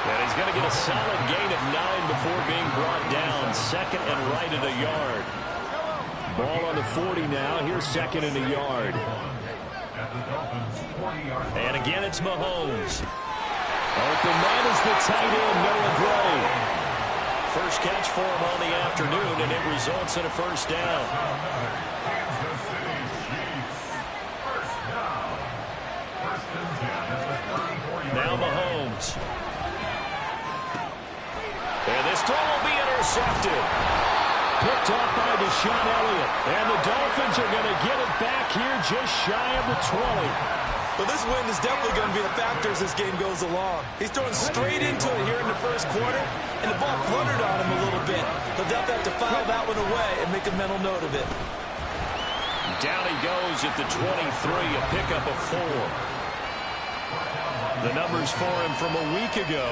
Speaker 2: And he's going to get a solid gain of 9 before being brought down. 2nd and right at a yard.
Speaker 7: Ball on the 40 now. Here's 2nd and a yard.
Speaker 2: And again, it's Mahomes.
Speaker 7: Open man is the tight end, Noah Gray.
Speaker 2: First catch for him on the afternoon, and it results in a first down.
Speaker 3: Kansas City Chiefs. First down. 1st and 10 at the 34-yard
Speaker 2: Now Mahomes. And this throw will be intercepted.
Speaker 7: Picked off by Deshaun Elliott. And the Dolphins are going to get it back here just shy of the 20.
Speaker 4: But this win is definitely going to be a factor as this game goes along. He's throwing straight into it here in the first quarter, and the ball fluttered on him a little bit. He'll definitely have to file that one away and make a mental note of it.
Speaker 2: Down he goes at the 23, a pickup of 4. The numbers for him from a week ago.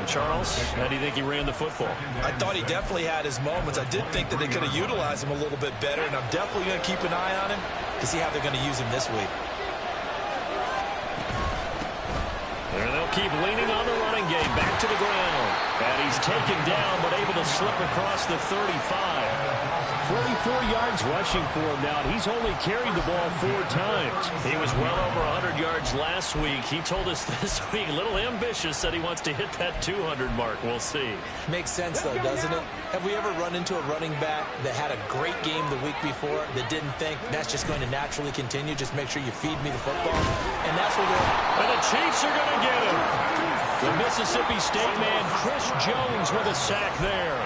Speaker 2: And Charles, how do you think he ran the football?
Speaker 4: I thought he definitely had his moments. I did think that they could have utilized him a little bit better, and I'm definitely going to keep an eye on him to see how they're going to use him this week.
Speaker 2: There they'll keep leaning on the running game. Back to the ground. And he's taken down, but able to slip across the 35.
Speaker 7: 44 yards rushing for him now. He's only carried the ball 4 times.
Speaker 2: He was well over 100 yards last week. He told us this week, a little ambitious, said he wants to hit that 200 mark. We'll see.
Speaker 4: Makes sense, though, doesn't it? Have we ever run into a running back that had a great game the week before that didn't think that's just going to naturally continue? Just make sure you feed me the football. And that's what we're...
Speaker 2: And the Chiefs are going to get him. The Mississippi State man, Chris Jones, with a sack there.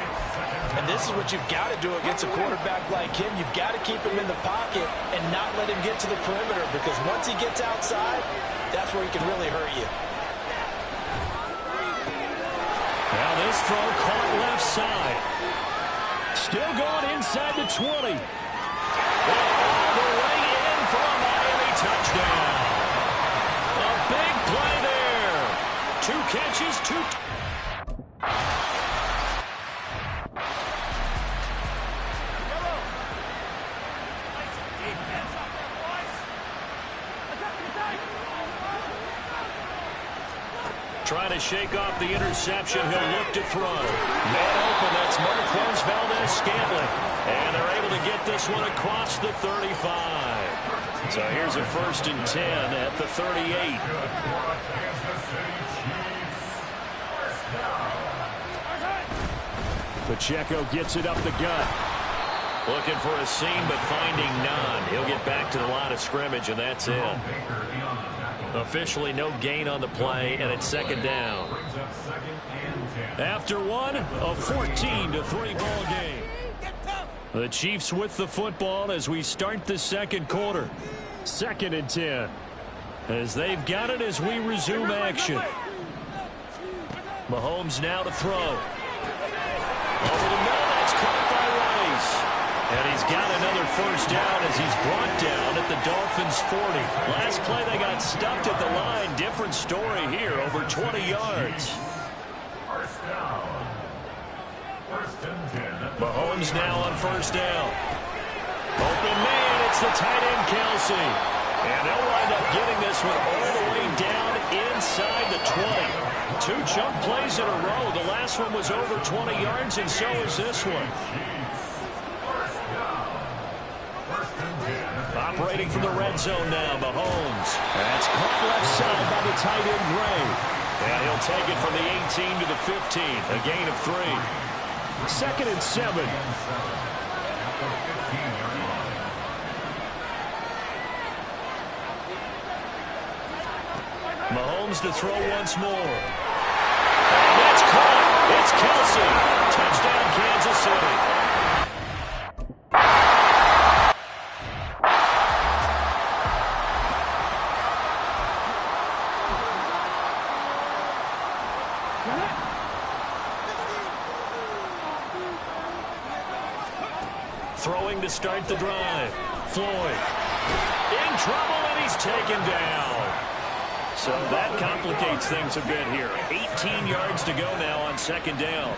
Speaker 5: And this is what you've got to do against a quarterback like him. You've got to keep him in the pocket and not let him get to the perimeter, because once he gets outside, that's where he can really hurt you.
Speaker 2: Now this throw caught left side.
Speaker 7: Still going inside the 20.
Speaker 2: All the way in for a Miami touchdown. A big play there. 2 catches, 2... Trying to shake off the interception. He'll look to throw. Man open. That's Marquez Valdez-Scantling. And they're able to get this one across the 35. So here's a 1st and 10 at the 38.
Speaker 7: Pacheco gets it up the gut.
Speaker 2: Looking for a seam, but finding none. He'll get back to the line of scrimmage, and that's it. Officially no gain on the play, and it's 2nd down. After one, a 14-3 ball game. The Chiefs with the football as we start the 2nd quarter.
Speaker 7: 2nd and 10.
Speaker 2: As they've got it as we resume action. Mahomes now to throw. Over the middle, that's caught by Rice. And he's got another first down as he's brought down at the Dolphins' 40. Last play, they got stuffed at the line. Different story here, over 20 yards.
Speaker 3: First down. First and 10.
Speaker 2: Mahomes now on first down. Open man, it's the tight end, Kelsey. And they'll wind up getting this one all the way down inside the 20. 2 chunk plays in a row. The last one was over 20 yards, and so is this one. Operating from the red zone now, Mahomes. That's caught left side by the tight end, Gray. And he'll take it from the 18 to the 15, a gain of 3. 2nd and 7. Mahomes to throw once more. And that's caught. It's Kelsey. Touchdown, Kansas City. Throwing to start the drive. Floyd in trouble, and he's taken down. So that complicates things a bit here. 18 yards to go now on 2nd down.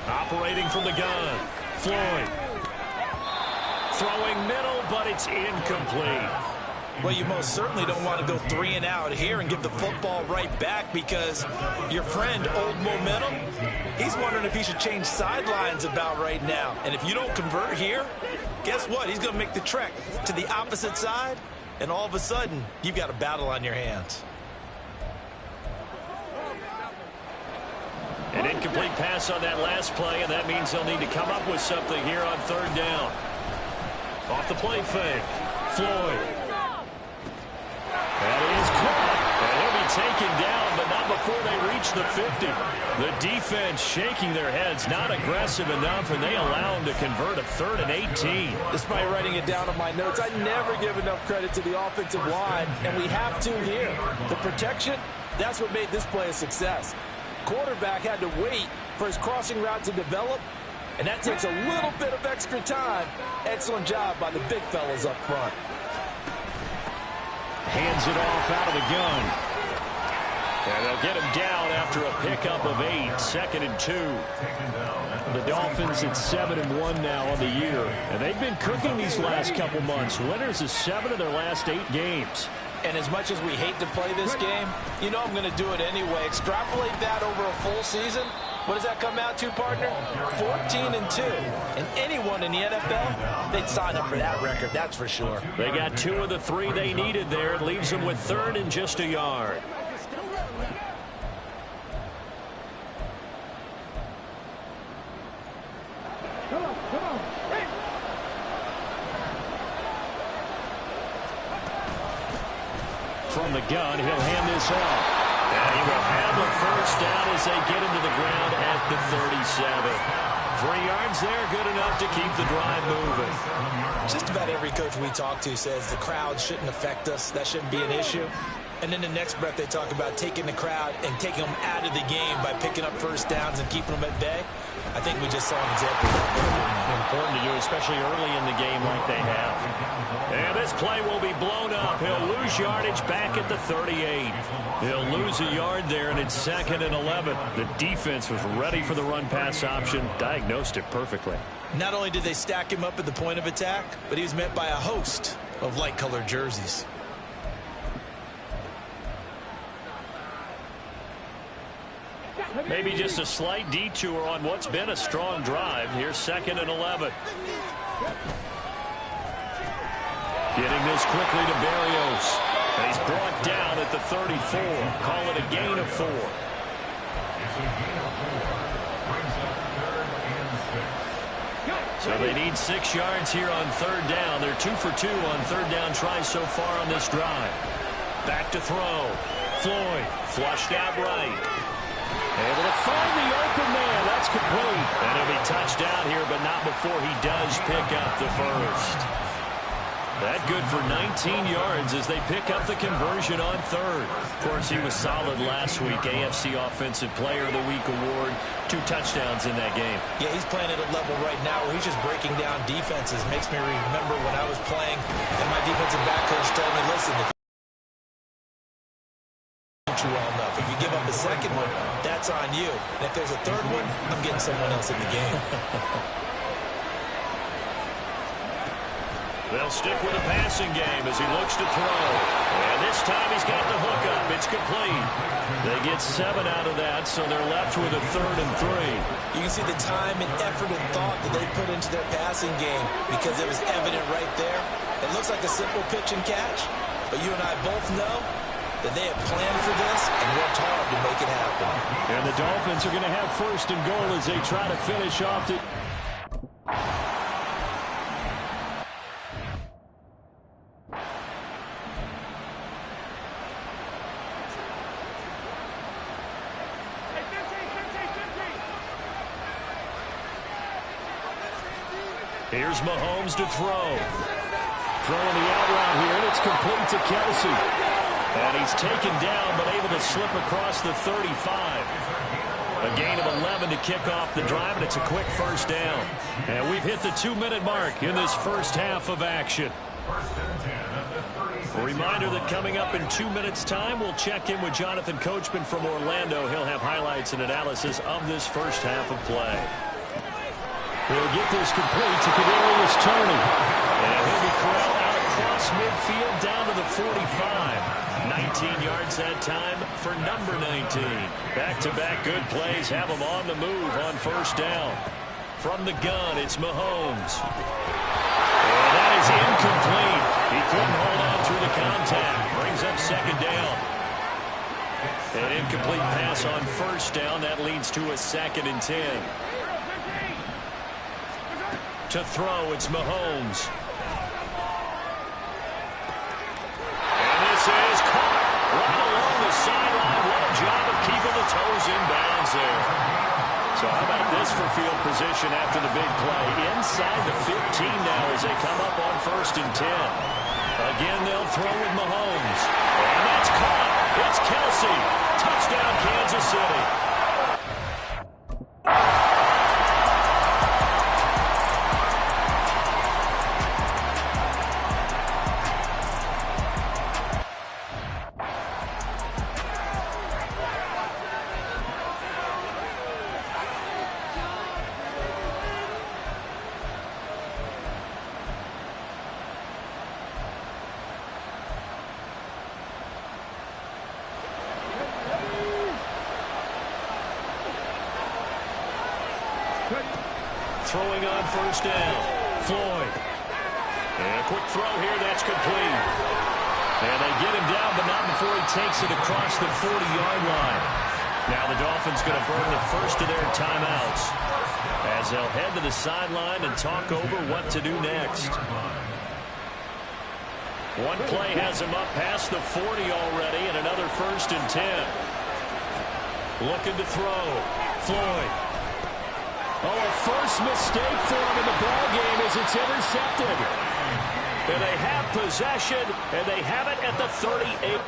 Speaker 2: Operating from the gun. Floyd. Throwing middle, but it's incomplete.
Speaker 4: Well, you most certainly don't want to go 3 and out here and give the football right back, because your friend, Old Momentum, he's wondering if he should change sidelines about right now. And if you don't convert here, guess what? He's going to make the trek to the opposite side, and all of a sudden, you've got a battle on your hands.
Speaker 2: An incomplete pass on that last play, and that means they'll need to come up with something here on 3rd down. Off the play fake. Floyd. That is caught, and he'll be taken down, but not before they reach the 50. The defense shaking their heads, not aggressive enough, and they allow him to convert a 3rd and 18.
Speaker 5: Despite writing it down on my notes, I never give enough credit to the offensive line, and we have to here. The protection, that's what made this play a success. Quarterback had to wait for his crossing route to develop, and that takes a little bit of extra time. Excellent job by the big fellas up front.
Speaker 2: Hands it off out of the gun. And they'll get him down after a pickup of 8. 2nd and 2. The Dolphins at 7-1 now on the year. And they've been cooking these last couple months. Winners of 7 of their last 8 games.
Speaker 4: And as much as we hate to play this game, you know I'm going to do it anyway. Extrapolate that over a full season. What does that come out to, partner? 14-2. And anyone in the NFL, they'd sign up for that record, that's for sure.
Speaker 2: They got 2 of the 3 they needed there. It leaves them with 3rd and just a yard. From the gun, he'll hand this off. And he will have a first down as they get him to the ground at the 37. 3 yards there, good enough to keep the drive moving.
Speaker 4: Just about every coach we talk to says the crowd shouldn't affect us. That shouldn't be an issue. And then the next breath they talk about taking the crowd and taking them out of the game by picking up first downs and keeping them at bay. I think we just saw an example of that.
Speaker 2: Important to do, especially early in the game like they have. And this play will be blown up. He'll lose yardage back at the 38. He'll lose a yard there, and it's 2nd and 11. The defense was ready for the run-pass option, diagnosed it perfectly.
Speaker 4: Not only did they stack him up at the point of attack, but he was met by a host of light-colored jerseys.
Speaker 2: Maybe just a slight detour on what's been a strong drive. Here's 2nd and 11. Getting this quickly to Berrios. And he's brought down at the 34. Call it a gain of 4. So they need 6 yards here on 3rd down. They're 2 for 2 on 3rd down tries so far on this drive. Back to throw. Floyd flushed out right. Able to find the open man. That's complete. And he'll be touched down here, but not before he does pick up the first. That good for 19 yards as they pick up the conversion on third. Of course, he was solid last week. AFC Offensive Player of the Week award. 2 touchdowns in that game.
Speaker 4: Yeah, he's playing at a level right now where he's just breaking down defenses. Makes me remember when I was playing and my defensive back coach told me, listen, if you well enough, if you give up a second one, that's on you. And if there's a third one, I'm getting someone else in the game.
Speaker 2: They'll stick with a passing game as he looks to throw. And this time he's got the hook up. It's complete. They get 7 out of that, so they're left with a 3rd and 3.
Speaker 4: You can see the time and effort and thought that they put into their passing game because it was evident right there. It looks like a simple pitch and catch, but you and I both know that they have planned for this and worked hard to make it happen.
Speaker 7: And the Dolphins are going to have 1st and goal as they try to finish off the...
Speaker 2: Here's Mahomes to throw. Throwing the out route here, and it's complete to Kelsey. And he's taken down, but able to slip across the 35. A gain of 11 to kick off the drive, and it's a quick 1st down. And we've hit the 2-minute mark in this first half of action. A reminder that coming up in 2 minutes' time, we'll check in with Jonathan Coachman from Orlando. He'll have highlights and analysis of this first half of play.
Speaker 7: He'll get this complete to Kadarius Toney.
Speaker 2: And he'll be corralled out across midfield down to the 45. 19 yards that time for number 19. Back-to-back good plays have him on the move on 1st down. From the gun, it's Mahomes. And that is incomplete. He couldn't hold on through the contact. Brings up 2nd down. An incomplete pass on 1st down. That leads to a 2nd and 10. To throw, it's Mahomes. And this is caught right along the sideline. What a job of keeping the toes in bounds there. So how about this for field position after the big play? Inside the 15 now as they come up on 1st and 10. Again, they'll throw with Mahomes. And that's caught. It's Kelsey. Touchdown, Kansas City. Throwing on 1st down. Floyd. And a quick throw here. That's complete. And they get him down, but not before he takes it across the 40-yard line. Now the Dolphins going to burn the first of their timeouts as they'll head to the sideline and talk over what to do next. One play has him up past the 40 already, and another 1st and 10. Looking to throw. Floyd.
Speaker 7: Oh, a first mistake for him in the ball game as it's intercepted.
Speaker 2: And they have possession, and they have it at the 38.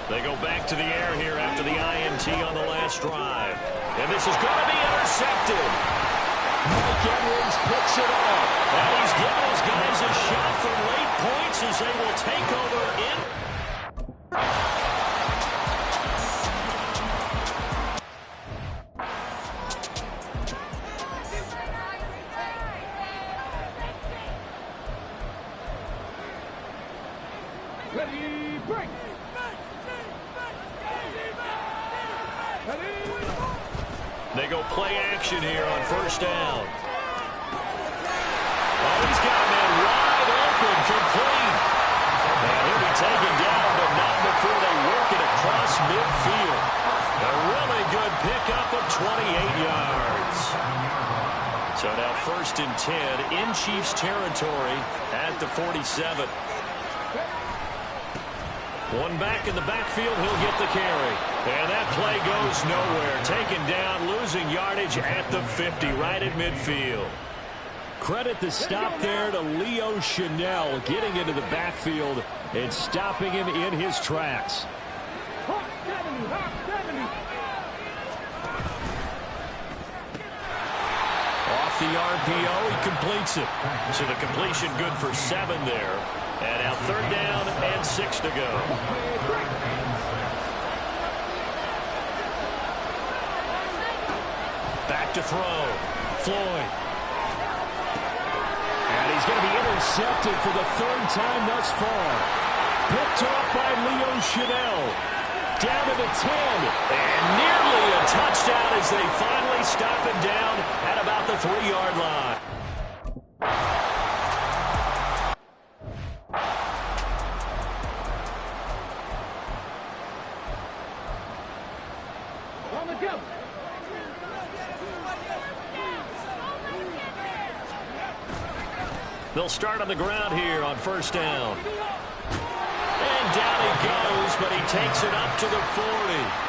Speaker 2: They go back to the air here after the INT on the last drive. And this is going to be intercepted.
Speaker 7: Mike Edwards picks it off.
Speaker 2: And he's giving his guys a shot for late points as they will take over in.
Speaker 3: Ready, break.
Speaker 2: They go play action here on 1st down. Oh, he's got a man wide open, complete. And he'll be taken down, but not before they work it across midfield. A really good pickup 10 in Chiefs territory at the 47. One back in the backfield, he'll get the carry. And that play goes nowhere. Taken down, losing yardage at the 50, right at midfield.
Speaker 7: Credit the stop there to Leo Chanel, getting into the backfield and stopping him in his tracks.
Speaker 2: Off the RPO, he completes it. So the completion good for 7 there. And now 3rd down and 6 to go. Back to throw. Floyd.
Speaker 7: And he's going to be intercepted for the 3rd time thus far. Picked off by Leo Chanel. Down to the 10.
Speaker 2: And nearly a touchdown as they finally stop it down at about the 3-yard line. They'll start on the ground here on 1st down. And down he goes, but he takes it up to the 40.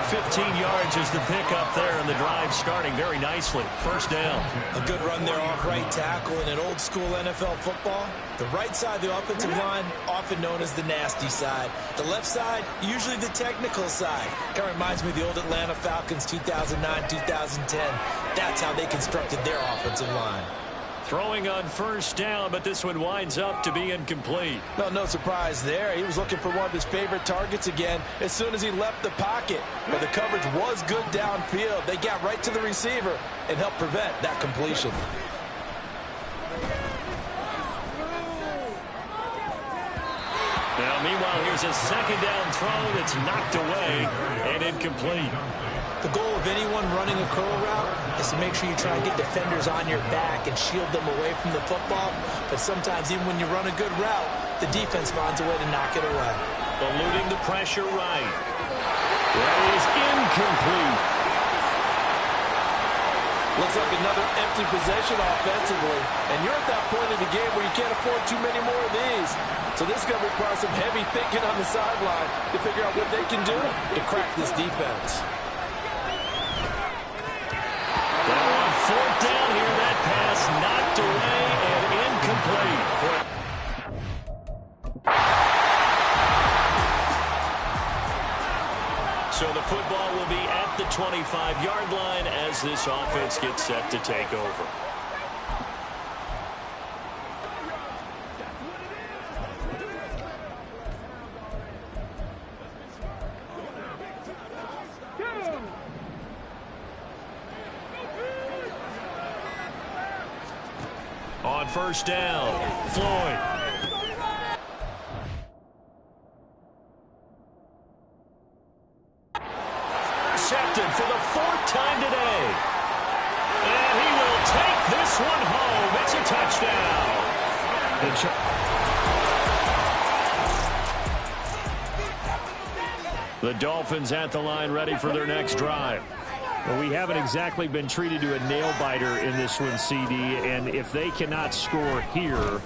Speaker 2: 15 yards is the pickup there, and the drive starting very nicely. 1st down.
Speaker 4: A good run there off right tackle in an old-school NFL football. The right side of the offensive line, often known as the nasty side. The left side, usually the technical side. Kind of reminds me of the old Atlanta Falcons 2009, 2010. That's how they constructed their offensive line.
Speaker 2: Throwing on 1st down, but this one winds up to be incomplete.
Speaker 5: Well, no surprise there. He was looking for one of his favorite targets again as soon as he left the pocket. But the coverage was good downfield. They got right to the receiver and helped prevent that completion.
Speaker 2: Now, meanwhile, here's a 2nd down throw that's knocked away and incomplete.
Speaker 4: The goal of anyone running a curl route is to make sure you try and get defenders on your back and shield them away from the football. But sometimes even when you run a good route, the defense finds a way to knock it away.
Speaker 2: Eluding the pressure right. That is incomplete.
Speaker 5: Looks like another empty possession offensively. And you're at that point in the game where you can't afford too many more of these. So this is going to require some heavy thinking on the sideline to figure out what they can do to crack this defense.
Speaker 2: Now on 4th down here, that pass knocked away and incomplete. So the football will be at the 25-yard line as this offense gets set to take over. On 1st down, Floyd. Intercepted for the 4th time today. And he will take this one home. It's a touchdown. The Dolphins at the line ready for their next drive.
Speaker 7: Well, we haven't exactly been treated to a nail-biter in this one, CD, and if they cannot score here,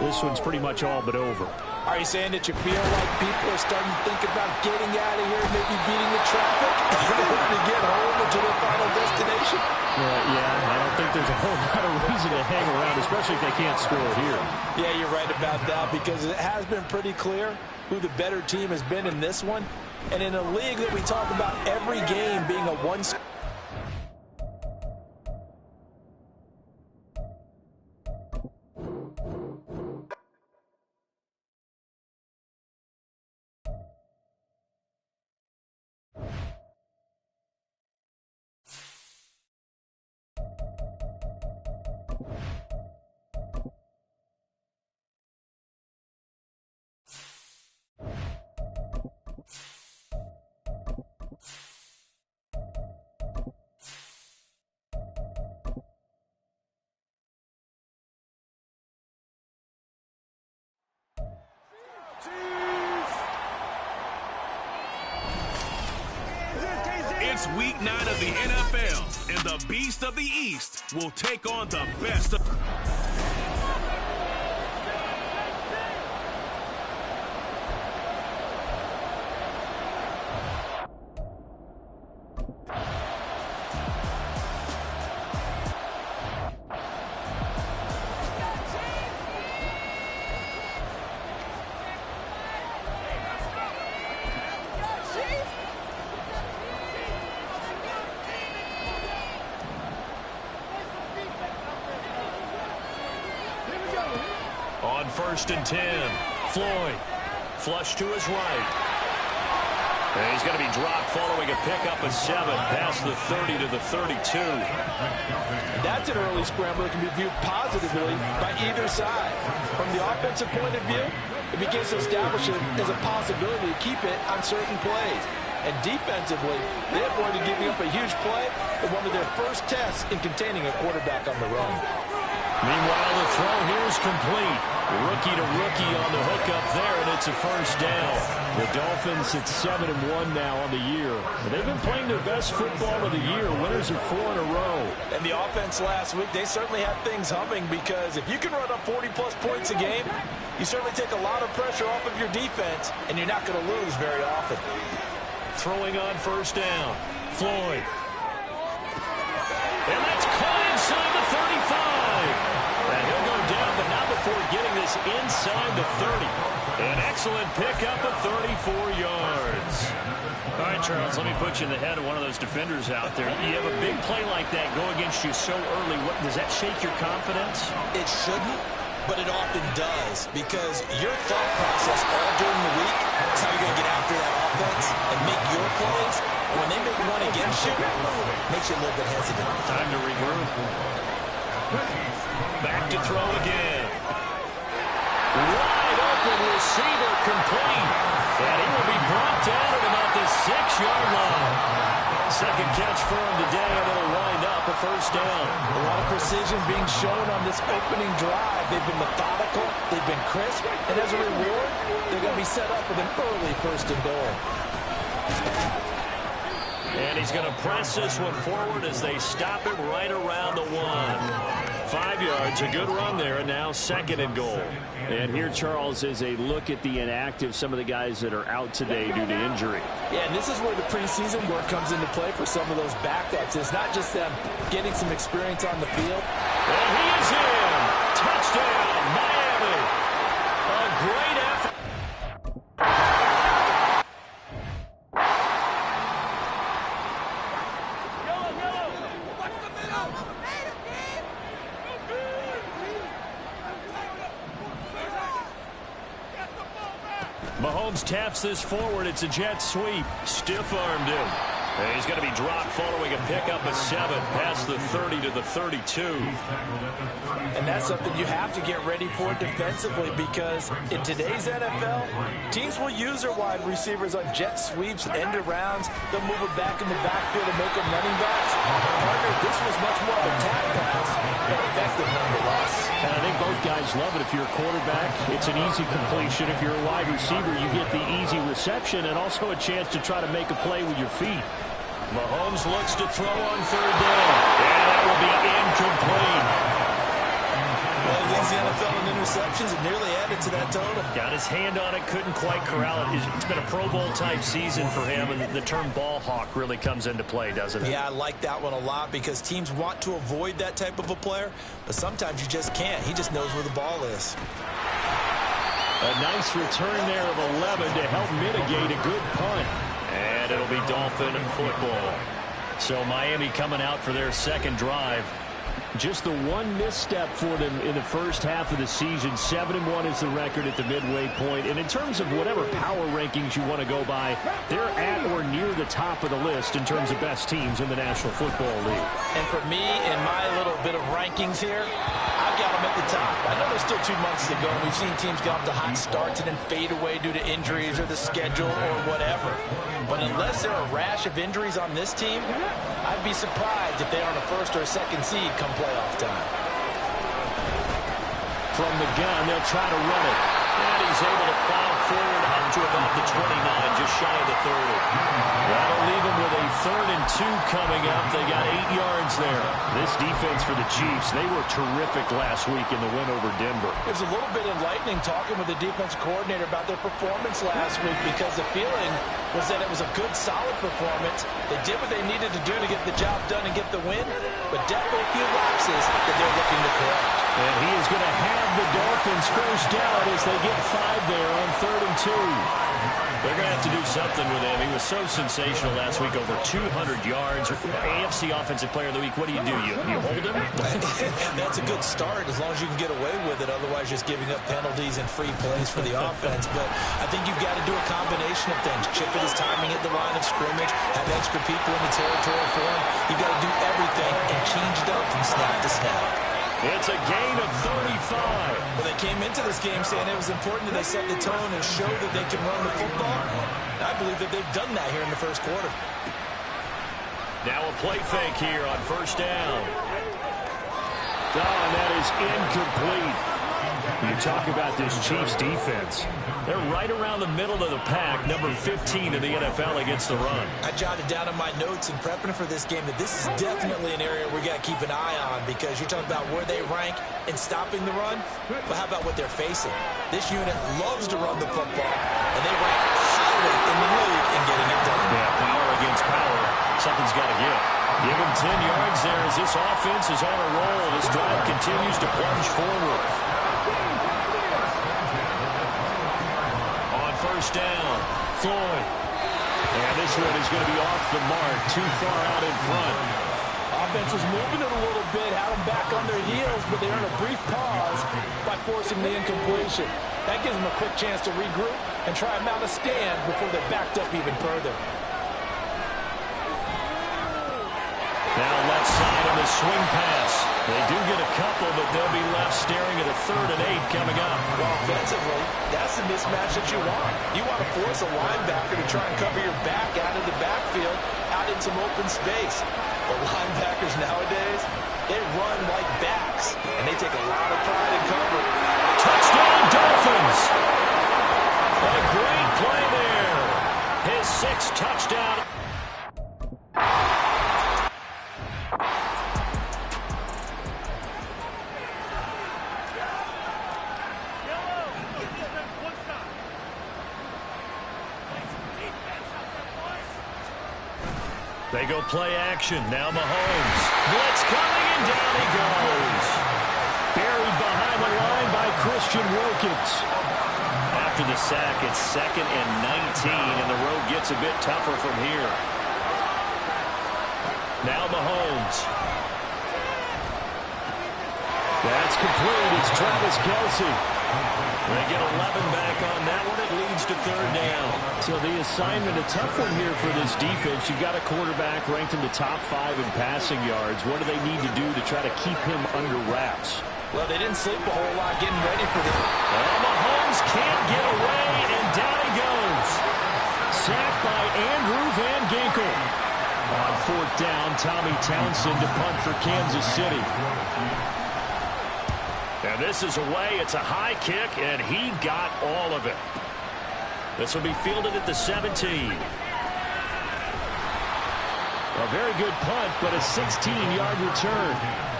Speaker 7: this one's pretty much all but over.
Speaker 5: Are you saying that you feel like people are starting to think about getting out of here, maybe beating the traffic in order to get home or to their final destination?
Speaker 7: Yeah, I don't think there's a whole lot of reason to hang around, especially if they can't score here.
Speaker 5: Yeah, you're right about that because it has been pretty clear who the better team has been in this one. And in a league that we talk about every game being a one-score.
Speaker 1: It's week 9 of the NFL, and the Beast of the East will take on the best of...
Speaker 2: On 1st and 10, Floyd, flush to his right. And he's going to be dropped following a pickup of 7 past the 30 to the 32.
Speaker 5: That's an early scramble that can be viewed positively by either side. From the offensive point of view, it begins to establish it as a possibility to keep it on certain plays. And defensively, they avoided giving up a huge play in one of their first tests in containing a quarterback on the run.
Speaker 2: Meanwhile, the throw here is complete. Rookie to rookie on the hookup there, and it's a first down.
Speaker 7: The Dolphins at 7-1 now on the year. They've been playing their best football of the year. Winners of 4 in a row.
Speaker 5: And the offense last week, they certainly had things humming, because if you can run up 40-plus points a game, you certainly take a lot of pressure off of your defense, and you're not going to lose very often.
Speaker 2: Throwing on first down, Floyd. And that's caught inside the 35. And he'll go down, but not before getting this inside the 30. An excellent pickup of 34 yards. All right, Charles, let me put you in the head of one of those defenders out there. You have a big play like that go against you so early. Does that shake your confidence?
Speaker 4: It shouldn't, but it often does, because your thought process all during the week is how you're going to get after that offense and make your plays. And when they make one against you, it makes you a little bit hesitant.
Speaker 2: Time to regroup. Back to throw again. Wide open receiver complete. And he will be brought down at about the 6-yard line. Second catch for him today, and it'll wind up a first down.
Speaker 5: A lot of precision being shown on this opening drive. They've been methodical, they've been crisp, and as a reward, they're going to be set up with an early 1st and goal.
Speaker 2: And he's going to press this one forward as they stop him right around the 1. 5 yards, a good run there, and now 2nd and goal.
Speaker 7: And here, Charles, is a look at the inactive, some of the guys that are out today due to injury.
Speaker 5: Yeah, and this is where the preseason work comes into play for some of those backups. It's not just them getting some experience on the field.
Speaker 2: And he is in. Touchdown, Miami. A great effort. Mahomes taps this forward. It's a jet sweep. Stiff-armed him. And he's going to be dropped following a pickup of 7 past the 30 to the 32.
Speaker 5: And that's something you have to get ready for defensively, because in today's NFL, teams will use their wide receivers on jet sweeps, end arounds. They'll move it back in the backfield and make them running backs. Partner, this was much more of a tap pass, but effective nonetheless.
Speaker 7: And I think both guys love it. If you're a quarterback, it's an easy completion. If you're a wide receiver, you get the easy reception and also a chance to try to make a play with your feet.
Speaker 2: Mahomes looks to throw on 3rd down. And that will be incomplete.
Speaker 4: Well, he leads the NFL in interceptions and nearly added to that total.
Speaker 2: Got his hand on it, couldn't quite corral it. It's been a Pro Bowl-type season for him, and the term ball hawk really comes into play, doesn't it?
Speaker 4: Yeah, I like that one a lot, because teams want to avoid that type of a player, but sometimes you just can't. He just knows where the ball is.
Speaker 7: A nice return there of 11 to help mitigate a good punt.
Speaker 2: And it'll be Dolphin football. So Miami coming out for their 2nd drive.
Speaker 7: Just the one misstep for them in the first half of the season. 7-1 is the record at the midway point. And in terms of whatever power rankings you want to go by, they're at or near the top of the list in terms of best teams in the National Football League.
Speaker 5: And for me, in my little bit of rankings here, I've got them at the top. I know there's still 2 months to go, and we've seen teams get off to hot starts and then fade away due to injuries or the schedule or whatever. But unless there are a rash of injuries on this team, I'd be surprised if they aren't a 1st or a 2nd seed come playoff time.
Speaker 7: From the gun, they'll try to run it.
Speaker 2: And he's able to plow forward up to about the 29, just shy of the 30. That'll leave him with a 3rd and 2 coming up. They got 8 yards there.
Speaker 7: This defense for the Chiefs, they were terrific last week in the win over Denver.
Speaker 5: It was a little bit enlightening talking with the defense coordinator about their performance last week, because the feeling was that it was a good, solid performance. They did what they needed to do to get the job done and get the win, but definitely a few lapses that they're looking to correct.
Speaker 7: And he is going to have the Dolphins first down as they get 5 there on 3rd and 2.
Speaker 2: They're going to have to do something with him. He was so sensational last week, over 200 yards. AFC Offensive Player of the Week, what do? You hold him?
Speaker 4: That's a good start as long as you can get away with it. Otherwise, just giving up penalties and free plays for the offense. But I think you've got to do a combination of things. Chip at his timing at the line of scrimmage, have extra people in the territory for him. You've got to do everything and change it up from snap to snap.
Speaker 2: It's a gain of 35.
Speaker 4: Well, they came into this game saying it was important that they set the tone and show that they can run the football. I believe that they've done that here in the first quarter.
Speaker 2: Now a play fake here on 1st down.
Speaker 7: Oh, and that is incomplete. You talk about this Chiefs defense.
Speaker 2: They're right around the middle of the pack, number 15 in the NFL against the run.
Speaker 4: I jotted down in my notes in prepping for this game that this is definitely an area we got to keep an eye on, because you're talking about where they rank in stopping the run, but how about what they're facing? This unit loves to run the football, and they rank highly in the league in getting it done.
Speaker 2: Yeah, power against power. Something's got to give. Give him 10 yards there as this offense is on a roll. This drive continues to plunge forward. On 1st down, Floyd. And this one is going to be off the mark, too far out in front.
Speaker 5: Offense was moving it a little bit, had them back on their heels, but they earned a brief pause by forcing the incompletion. That gives them a quick chance to regroup and try and mount a stand before they're backed up even further.
Speaker 2: Now left side on the swing pass. They do get a couple, but they'll be left staring at a 3rd and 8 coming up.
Speaker 4: Well, offensively, that's the mismatch that you want. You want to force a linebacker to try and cover your back out of the backfield, out in some open space. But linebackers nowadays, they run like backs, and they take a lot of pride in cover.
Speaker 2: Touchdown, Dolphins! A great play there. His 6th touchdown. They go play action. Now Mahomes. Blitz coming, and down he goes. Buried behind the line by Christian Wilkins. After the sack, it's 2nd and 19, and the road gets a bit tougher from here. Now Mahomes.
Speaker 7: That's complete. It's Travis Kelce.
Speaker 2: They get 11 back on that one. It leads to 3rd down.
Speaker 7: So the assignment, a tough one here for this defense. You've got a quarterback ranked in the top 5 in passing yards. What do they need to do to try to keep him under wraps?
Speaker 5: Well, they didn't sleep a whole lot getting ready for this.
Speaker 2: Well, Mahomes can't get away, and down he goes.
Speaker 7: Sacked by Andrew Van Ginkel. On 4th down, Tommy Townsend to punt for Kansas City.
Speaker 2: And this is away. It's a high kick, and he got all of it. This will be fielded at the 17.
Speaker 7: A very good punt, but a 16-yard return.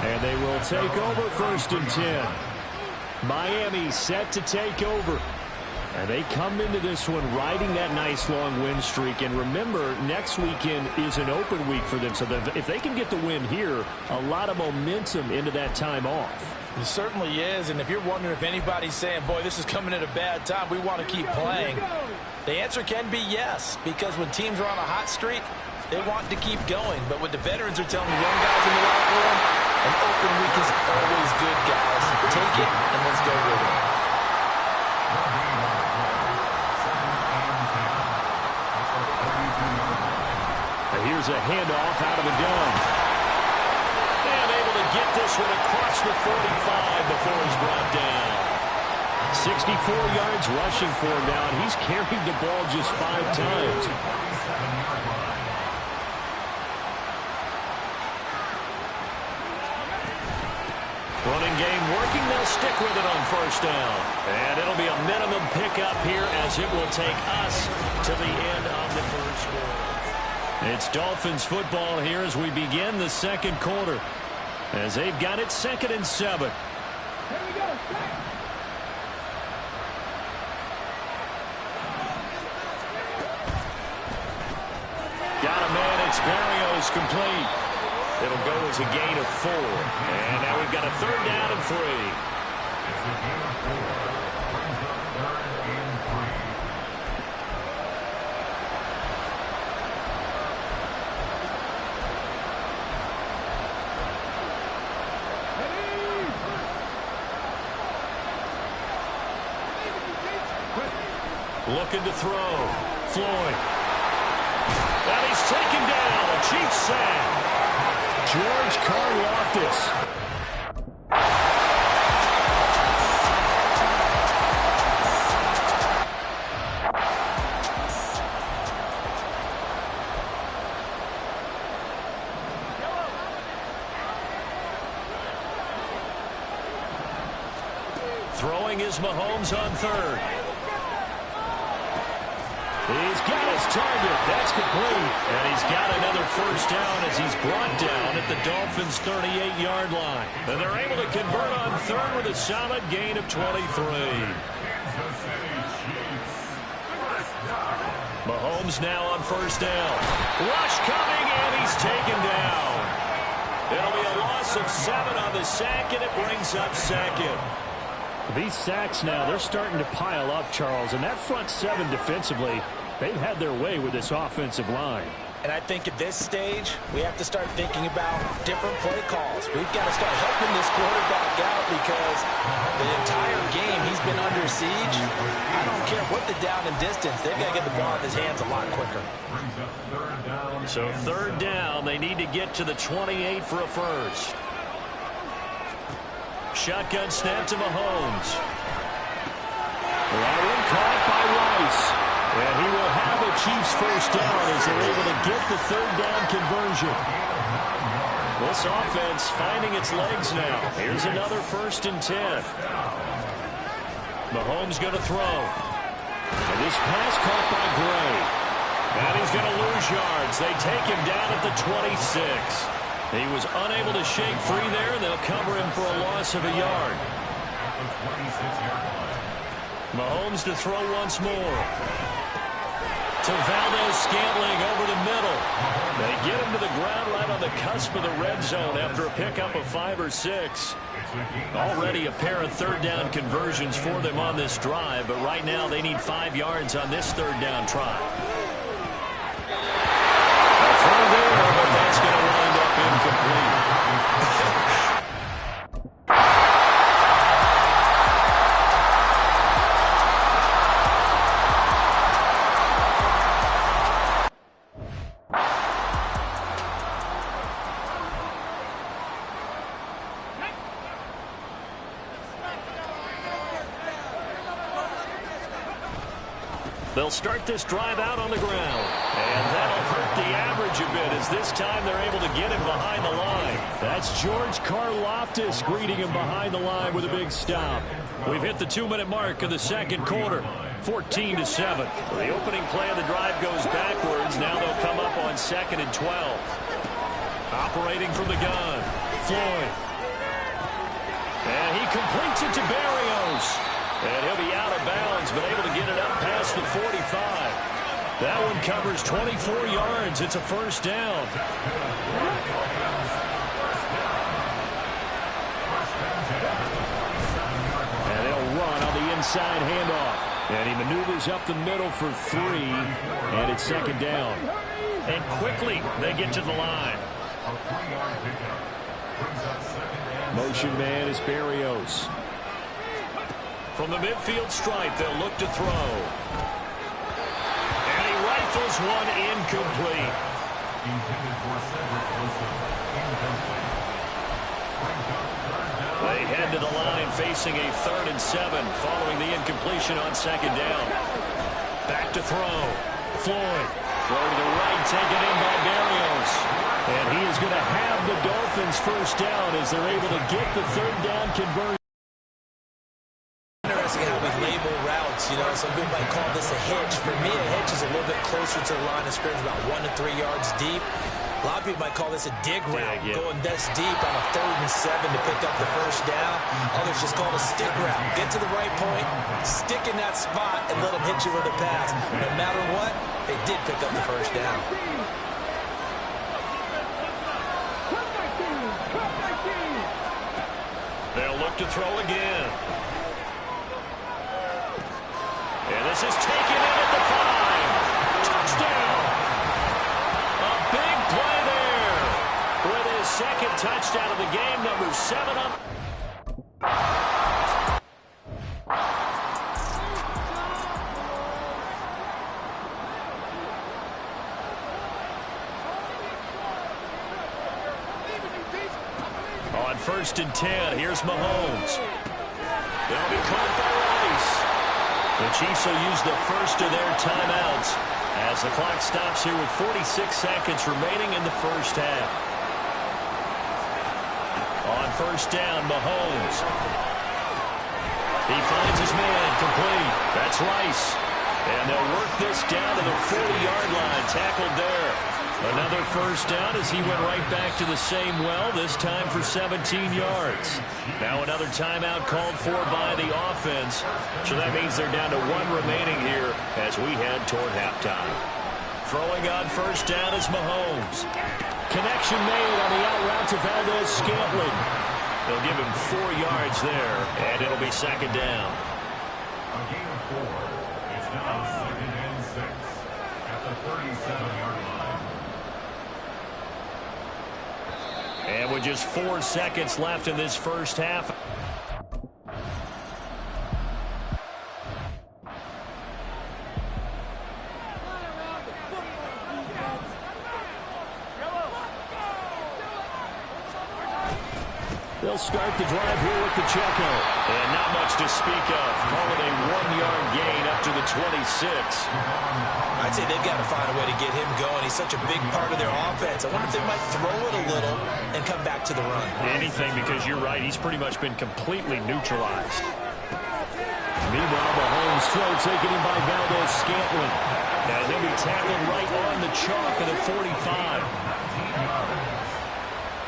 Speaker 7: And they will take over 1st and 10. Miami set to take over. And they come into this one riding that nice long win streak. And remember, next weekend is an open week for them. So if they can get the win here, a lot of momentum into that time off.
Speaker 5: It certainly is, and if you're wondering if anybody's saying, boy, this is coming at a bad time, we want to keep playing, the answer can be yes, because when teams are on a hot streak, they want to keep going. But what the veterans are telling the young guys in the locker room, an open week is always good, guys. Take it, and let's go with it.
Speaker 7: And here's a handoff out of the gun.
Speaker 2: Get this one across the 45 before he's brought down.
Speaker 7: 64 yards rushing for him now, and he's carried the ball just 5 times.
Speaker 2: Running game working. They'll stick with it on first down. And it'll be a minimum pickup here as it will take us to the end of the first quarter. It's Dolphins football here as we begin the second quarter. As they've got it 2nd and 7. Got a man, it's Barrios complete. It'll go as a gain of 4. And now we've got a 3rd down and 3.
Speaker 3: It's a gain of 4. Brings up 3rd and 3.
Speaker 2: Looking to throw. Floyd. And he's taken down. A Chiefs sack.
Speaker 7: George Karlaftis.
Speaker 2: Throwing is Mahomes on 3rd. He's got his target. That's complete. And he's got another first down as he's brought down at the Dolphins' 38-yard line. And they're able to convert on 3rd with a solid gain of 23. Mahomes now on first down. Rush coming, and he's taken down. It'll be a loss of 7 on the sack, and it brings up 2nd.
Speaker 7: These sacks now, they're starting to pile up, Charles. And that front 7 defensively, they've had their way with this offensive line.
Speaker 5: And I think at this stage, we have to start thinking about different play calls. We've got to start helping this quarterback out because the entire game he's been under siege. I don't care what the down and distance. They've got to get the ball in his hands a lot quicker.
Speaker 2: So 3rd down, they need to get to the 28 for a first. Shotgun snap to Mahomes. That one caught by Rice. And he will have a Chiefs first down as they're able to get the 3rd down conversion. This offense finding its legs now. Here's another 1st and 10. Mahomes going to throw. And this pass caught by Gray. And he's going to lose yards. They take him down at the 26. He was unable to shake free there, and they'll cover him for a loss of a yard. Mahomes to throw once more. To Valdez-Scantling over the middle. They get him to the ground right on the cusp of the red zone after a pickup of 5 or 6. Already a pair of 3rd down conversions for them on this drive, but right now they need 5 yards on this 3rd down try. A throw there, but that's going to wind up incomplete. They'll start this drive out on the ground. And that'll hurt the average a bit as this time they're able to get him behind the line.
Speaker 7: That's George Karlaftis greeting him behind the line with a big stop.
Speaker 2: We've hit the 2-minute mark of the second quarter. 14-7. The opening play of the drive goes backwards. Now they'll come up on 2nd and 12. Operating from the gun. Floyd. And he completes it to Barrios. And he'll be out of bounds, but able to get it up past the 45. That one covers 24 yards. It's a first down.
Speaker 7: And they'll run on the inside handoff. And he maneuvers up the middle for 3. And it's 2nd down.
Speaker 2: And quickly they get to the line.
Speaker 7: Motion man is Barrios.
Speaker 2: From the midfield stripe, they'll look to throw. And he rifles one incomplete. They head to the line facing a 3rd and 7 following the incompletion on 2nd down. Back to throw. Floyd. Throw to the right, taken in by Barrios.
Speaker 7: And he is going to have the Dolphins first down as they're able to get the 3rd down conversion.
Speaker 4: label routes. You know, some people might call this a hitch. For me, a hitch is a little bit closer to the line of scrimmage, about 1 to 3 yards deep. A lot of people might call this a dig route, going this deep on a 3rd and 7 to pick up the first down. Others just call it a stick route. Get to the right point, stick in that spot, and let them hit you with a pass. No matter what, they did pick up the first down.
Speaker 2: They'll look to throw again. And this is taken in at the 5. Touchdown! A big play there. With his second touchdown of the game, number 7 up. On 1st and 10, here's Mahomes. They'll be caught by Rice. The Chiefs will use the first of their timeouts as the clock stops here with 46 seconds remaining in the first half. On 1st down, Mahomes. He finds his man, complete. That's Rice. And they'll work this down to the 40-yard line, tackled there. Another first down as he went right back to the same well, this time for 17 yards. Now another timeout called for by the offense. So that means they're down to 1 remaining here as we head toward halftime. Throwing on 1st down is Mahomes. Connection made on the out route to Valdez-Scantling. They'll give him 4 yards there, and it'll be 2nd down.
Speaker 3: A gain of 4. It's now 2nd and 6 at the 37-yard line.
Speaker 2: And with just 4 seconds left in this first half. They'll start the drive here with Pacheco. And not much to speak of. Call it a 1-yard gain up to the 26.
Speaker 4: I'd say they've got to find a way to get him going. He's such a big part of their offense. I wonder if they might throw it a little and come back to the run.
Speaker 2: Anything, because you're right. He's pretty much been completely neutralized. Meanwhile, Mahomes throw taken in by Valdez-Scantling. And he'll be tackled right on the chalk at the 45.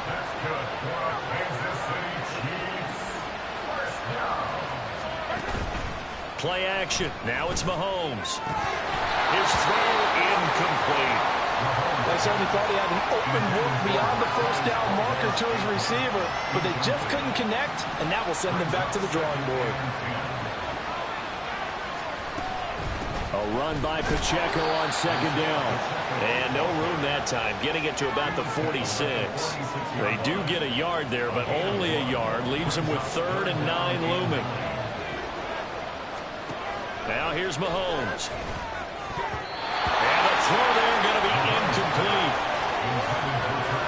Speaker 3: That's good for a Kansas City Chiefs. First down.
Speaker 2: Play action. Now it's Mahomes. His throw incomplete.
Speaker 5: They certainly thought he had an open look beyond the first down marker to his receiver, but they just couldn't connect, and that will send them back to the drawing board.
Speaker 2: A run by Pacheco on 2nd down. And no room that time, getting it to about the 46. They do get a yard there, but only a yard. Leaves them with 3rd and 9 looming. Now here's Mahomes. And the throw there going to be incomplete.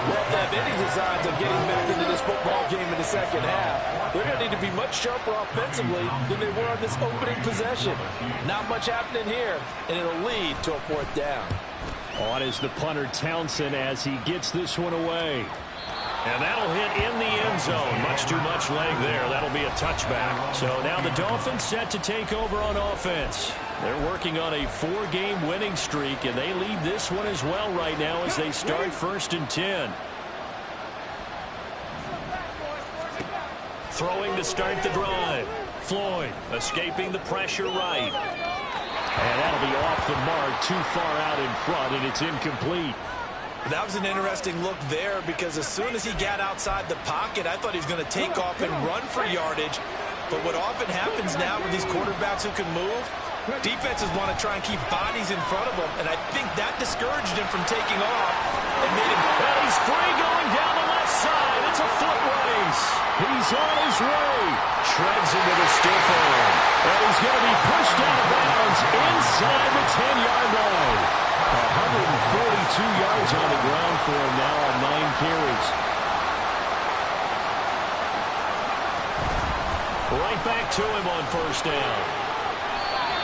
Speaker 5: Well, if they have any designs of getting back into this football game in the second half, they're going to need to be much sharper offensively than they were on this opening possession. Not much happening here, and it'll lead to a 4th down.
Speaker 2: On is the punter Townsend as he gets this one away. And that'll hit in the end zone. Much too much leg there. That'll be a touchback. So now the Dolphins set to take over on offense. They're working on a 4-game winning streak, and they lead this one as well right now as they start 1st and 10. Throwing to start the drive. Floyd escaping the pressure right. And that'll be off the mark, too far out in front, and it's incomplete.
Speaker 4: That was an interesting look there because as soon as he got outside the pocket, I thought he was going to take off and run for yardage. But what often happens now with these quarterbacks who can move, defenses want to try and keep bodies in front of them, and I think that discouraged him from taking off and made him...
Speaker 2: And he's free going down the left side. It's a foot race. He's on his way. Shreds into the stiff arm. And he's going to be pushed out of bounds inside the 10-yard line. 142 yards on the ground for him now on 9 carries. Right back to him on 1st down.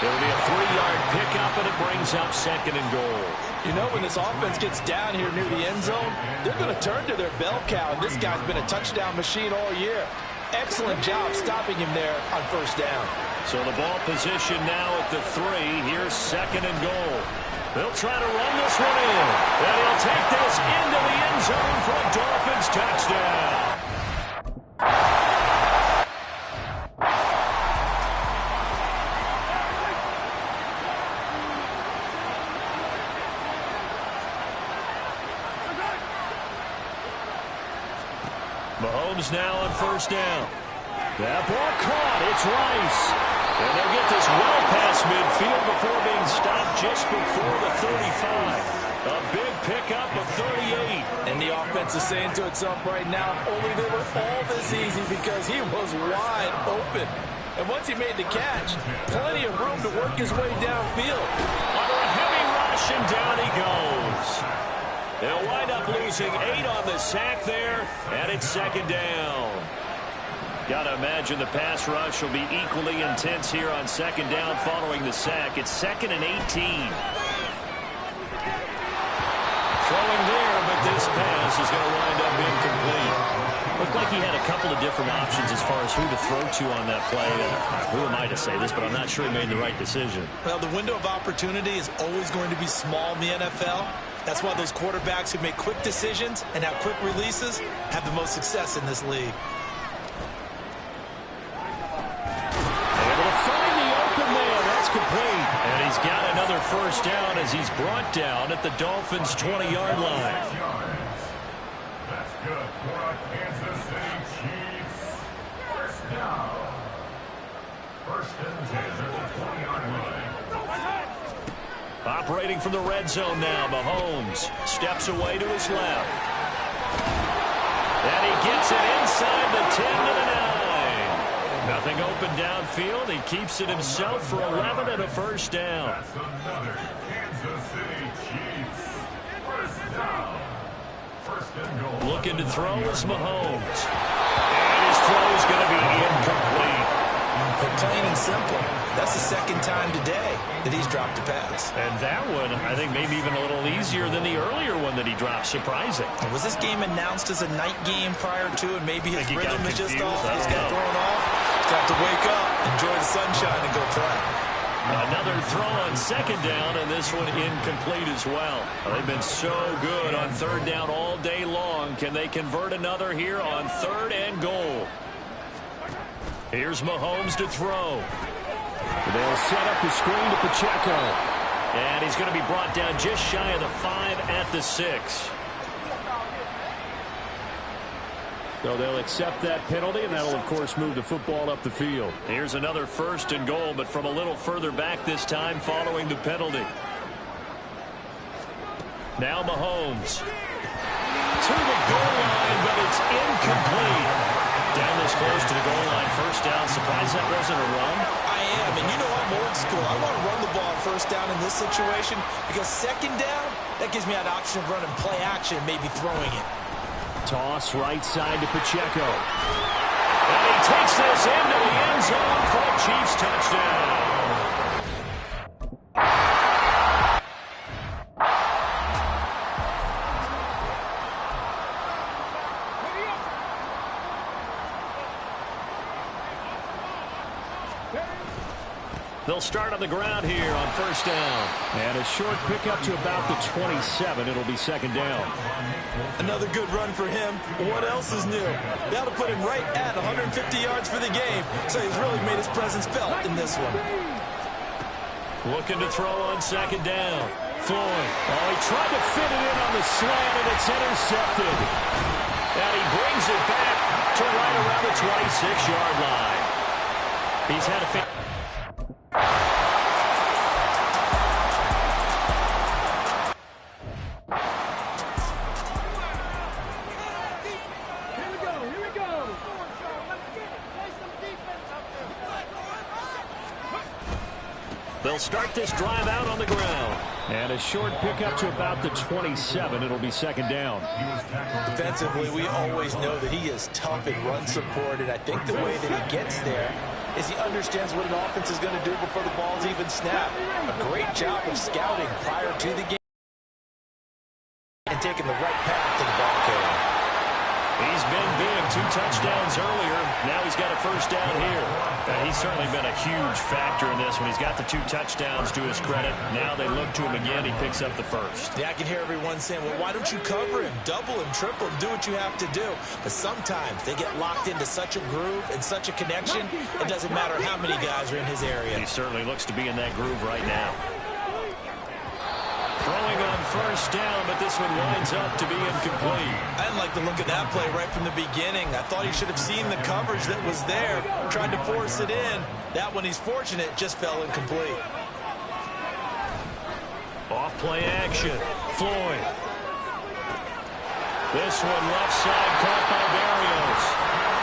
Speaker 2: It'll be a 3-yard pickup, and it brings up 2nd and goal.
Speaker 5: You know, when this offense gets down here near the end zone, they're going to turn to their bell cow, and this guy's been a touchdown machine all year. Excellent job stopping him there on 1st down.
Speaker 2: So the ball position now at the 3. Here's 2nd and goal. They'll try to run this one in. And he'll take this into the end zone for a Dolphins touchdown. Mahomes now on 1st down. That ball caught. It's Rice. And they'll get this well past midfield before being stopped just before the 35. A big pickup of 38.
Speaker 5: And the offense is saying to itself right now, only they were all this easy because he was wide open. And once he made the catch, plenty of room to work his way downfield.
Speaker 2: Under a heavy rush, and down he goes. They'll wind up losing 8 on the sack there, and it's 2nd down. Got to imagine the pass rush will be equally intense here on 2nd down following the sack. It's 2nd and 18. Throwing there, but this pass is going to wind up incomplete. Looked like he had a couple of different options as far as who to throw to on that play. Who am I to say this, but I'm not sure he made the right decision.
Speaker 4: Well, the window of opportunity is always going to be small in the NFL. That's why those quarterbacks who make quick decisions and have quick releases have the most success in this league.
Speaker 2: Able to find the open man. That's complete. And he's got another 1st down as he's brought down at the Dolphins' 20-yard line.
Speaker 3: That's good for a Kansas City Chiefs. 1st down. 1st and 10 at the 20-yard line.
Speaker 2: Operating from the red zone now, Mahomes steps away to his left. And he gets it inside the 10 to the 9. Nothing open downfield. He keeps it himself for 11 and a 1st down.
Speaker 3: That's another Kansas City Chiefs. 1st down. 1st and goal.
Speaker 2: Looking to throw is Mahomes. And his throw is going to be incomplete.
Speaker 4: But plain and simple, that's the 2nd time today that he's dropped a pass.
Speaker 2: And that one, I think, maybe even a little easier than the earlier one that he dropped. Surprising.
Speaker 4: Was this game announced as a night game prior to, and maybe his rhythm is just off? He's got
Speaker 2: know.
Speaker 4: thrown off. He's got to wake up, enjoy the sunshine, and go play.
Speaker 2: Another throw on 2nd down, and this one incomplete as well. They've been so good on 3rd down all day long. Can they convert another here on 3rd and goal? Here's Mahomes to throw. They'll set up the screen to Pacheco. And he's going to be brought down just shy of the 5 at the 6. So they'll accept that penalty, and that'll, of course, move the football up the field. Here's another 1st and goal, but from a little further back this time following the penalty. Now Mahomes. To the goal line, but it's incomplete. Down this close to the goal line, 1st down. Surprised that wasn't a run?
Speaker 4: I am, and you know I'm old school. I want to run the ball on 1st down in this situation because 2nd down, that gives me an option of running play action, maybe throwing it.
Speaker 2: Toss right side to Pacheco. And he takes this into the end zone for a Chiefs touchdown. They'll start on the ground here on 1st down. And a short pickup to about the 27. It'll be 2nd down.
Speaker 4: Another good run for him. What else is new? That'll put him right at 150 yards for the game. So he's really made his presence felt in this one.
Speaker 2: Looking to throw on 2nd down. Floyd. Oh, he tried to fit it in on the slant, and it's intercepted. And he brings it back to right around the 26-yard line. He's had a They'll start this drive out on the ground. And a short pickup to about the 27. It'll be 2nd down.
Speaker 4: Defensively, we always know that he is tough in run support, and I think the way that he gets there is he understands what an offense is going to do before the ball's even snapped. A great job of scouting prior to the game and taking the right path to the ball carrier.
Speaker 2: He's been big. 2 touchdowns earlier. Now he's got a first down here. He's certainly been a huge factor in this when he's got the 2 touchdowns to his credit. Now they look to him again. He picks up the first.
Speaker 4: Yeah, I can hear everyone saying, well, why don't you cover him, double him, triple him, do what you have to do. But sometimes they get locked into such a groove and such a connection, it doesn't matter how many guys are in his area.
Speaker 2: He certainly looks to be in that groove right now. Throwing on first down, but this one winds up to be incomplete.
Speaker 4: I didn't like the look of that play right from the beginning. I thought he should have seen the coverage that was there, tried to force it in. That one, he's fortunate, just fell incomplete.
Speaker 2: Off play action. Floyd. This one left side caught by Barrios.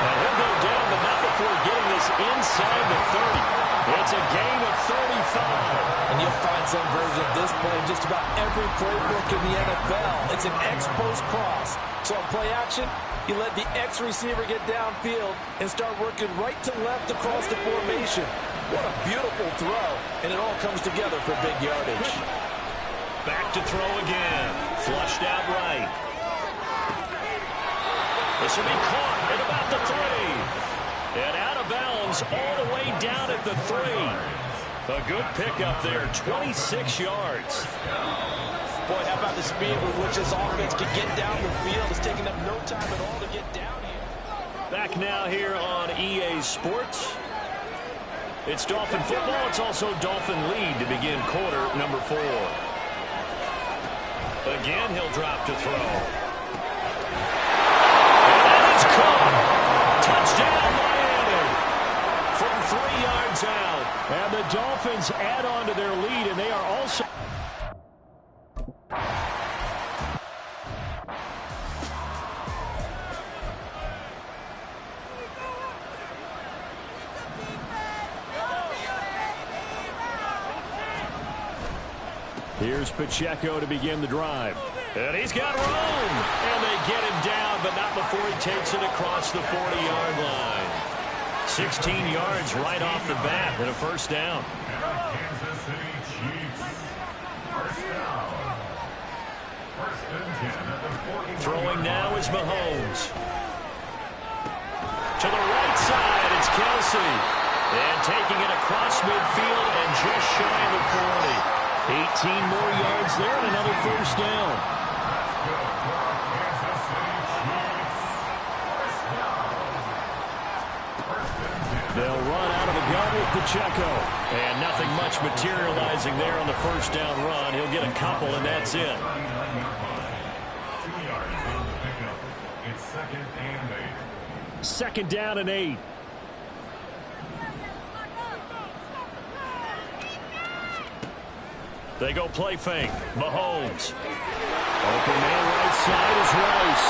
Speaker 2: And he'll go down, but not before getting this inside the 30. It's a gain of 35.
Speaker 5: And you'll find some version of this play in just about every playbook in the NFL. It's an X-post cross. So on play action, you let the X receiver get downfield and start working right to left across the formation. What a beautiful throw. And it all comes together for big yardage.
Speaker 2: Back to throw again. Flushed out right. This will be caught at about the 3. And out of bounds all the way down at the 3. A good pickup there, 26 yards.
Speaker 5: Boy, how about the speed with which this offense can get down the field? It's taking them no time at all to get down here.
Speaker 2: Back now here on EA Sports. It's Dolphin football. It's also Dolphin lead to begin quarter number 4. Again, he'll drop to throw. And that is caught. Touchdown, Miami. From 3 yards out.
Speaker 7: And the Dolphins add on to their lead, and they are also... Here's Pacheco to begin the drive.
Speaker 2: And he's got room. And they get him down, but not before he takes it across the 40-yard line. 16 yards right off the bat and a first down.
Speaker 3: Kansas City Chiefs. First down. First and 10 at the 40.
Speaker 2: Throwing now is Mahomes. To the right side, it's Kelsey. And taking it across midfield and just shy of the 40. 18 more yards there and another first down.
Speaker 7: They'll run out of the gun with Pacheco.
Speaker 2: And nothing much materializing there on the first down run. He'll get a couple, and that's it.
Speaker 3: 2 yards on the pickup. It's second and 8.
Speaker 7: Second down and 8.
Speaker 2: They go play fake. Mahomes.
Speaker 7: Open man right side is Rice.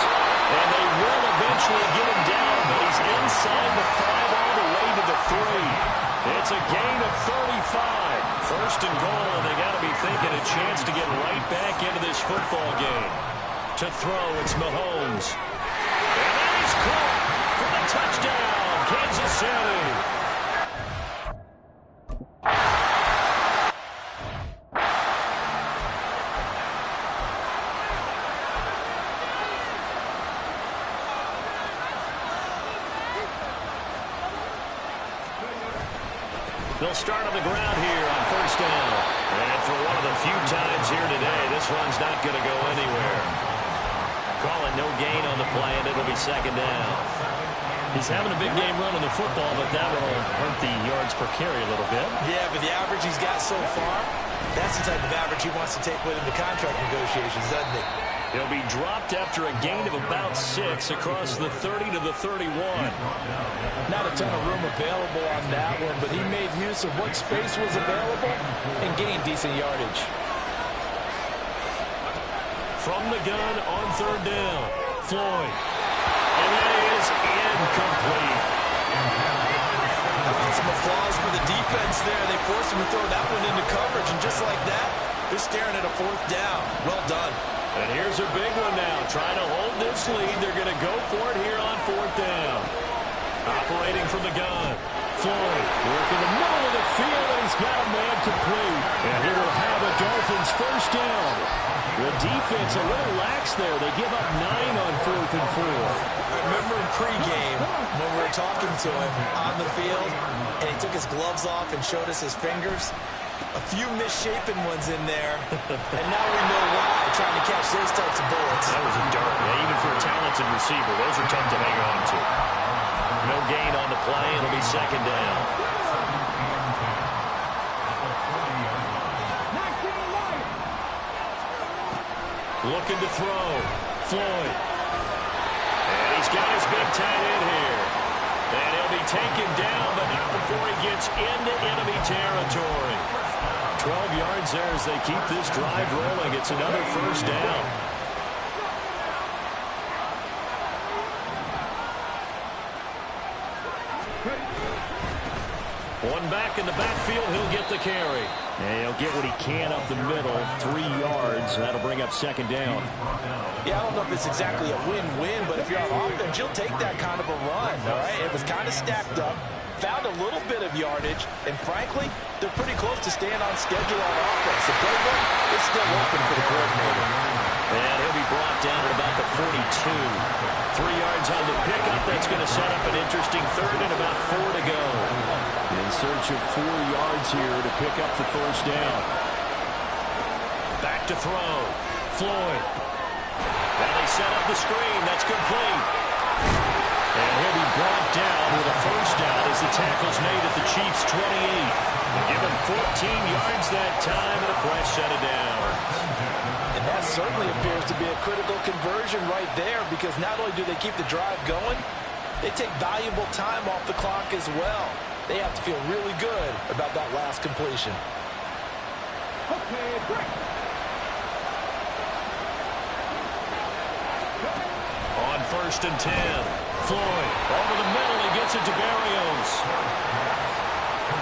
Speaker 2: And they will eventually get him down, but he's inside the 5 all the way to the 3. It's a gain of 35. First and goal, and they got to be thinking a chance to get right back into this football game. To throw, it's Mahomes. And then he's caught for the touchdown, Kansas City. They'll start on the ground here on first down. And for one of the few times here today, this run's not going to go anywhere. Calling no gain on the play, and it'll be second down.
Speaker 7: He's having a big game running the football, but that will hurt the yards per carry a little bit.
Speaker 4: Yeah, but the average he's got so far, that's the type of average he wants to take with him to contract negotiations, doesn't he?
Speaker 2: He'll be dropped after a gain of about 6 across the 30 to the 31.
Speaker 5: Not a ton of room available on that one, but he made use of what space was available and gained decent yardage.
Speaker 2: From the gun on third down, Floyd. And that is incomplete.
Speaker 4: Some applause for the defense there. They forced him to throw that one into coverage, and just like that, they're staring at a 4th down. Well done.
Speaker 2: And here's a big one now. Trying to hold this lead. They're going to go for it here on 4th down. Operating from the gun. Floyd working the middle of the field, and he's got a man complete.
Speaker 7: And he will have a Dolphins first down. The defense a little lax there. They give up 9 on 4th and 4.
Speaker 4: I remember in pregame when we were talking to him on the field, and he took his gloves off and showed us his fingers. A few misshapen ones in there, and now we know why, trying to catch those types of bullets.
Speaker 2: That was a dart. Yeah, even for a talented receiver, those are tough to hang on to. No gain on the play. It'll be second down. Looking to throw. Floyd. And he's got his big tight end here. And he'll be taken down, but not before he gets into enemy territory. 12 yards there as they keep this drive rolling. It's another first down. One back in the backfield, he'll get the carry.
Speaker 7: And he'll get what he can up the middle, 3 yards. That'll bring up second down.
Speaker 4: Yeah, I don't know if it's exactly a win-win, but if you're on offense, you'll take that kind of a run, all right? It was kind of stacked up, found a little bit of yardage, and frankly, they're pretty close to staying on schedule on offense. The playbook is still open for the coordinator.
Speaker 2: And he'll be brought down at about the 42. 3 yards on the pickup. That's going to set up an interesting third and about 4 to go.
Speaker 7: In search of 4 yards here to pick up the first down.
Speaker 2: Back to throw. Floyd. Now they set up the screen. That's complete. And he'll be brought down with a first down as the tackle's made at the Chiefs' 28. Give him 14 yards that time and a fresh set of downs.
Speaker 4: And that certainly appears to be a critical conversion right there, because not only do they keep the drive going, they take valuable time off the clock as well. They have to feel really good about that last completion.
Speaker 2: On 1st and 10, Floyd over the middle. He gets it to Barrios.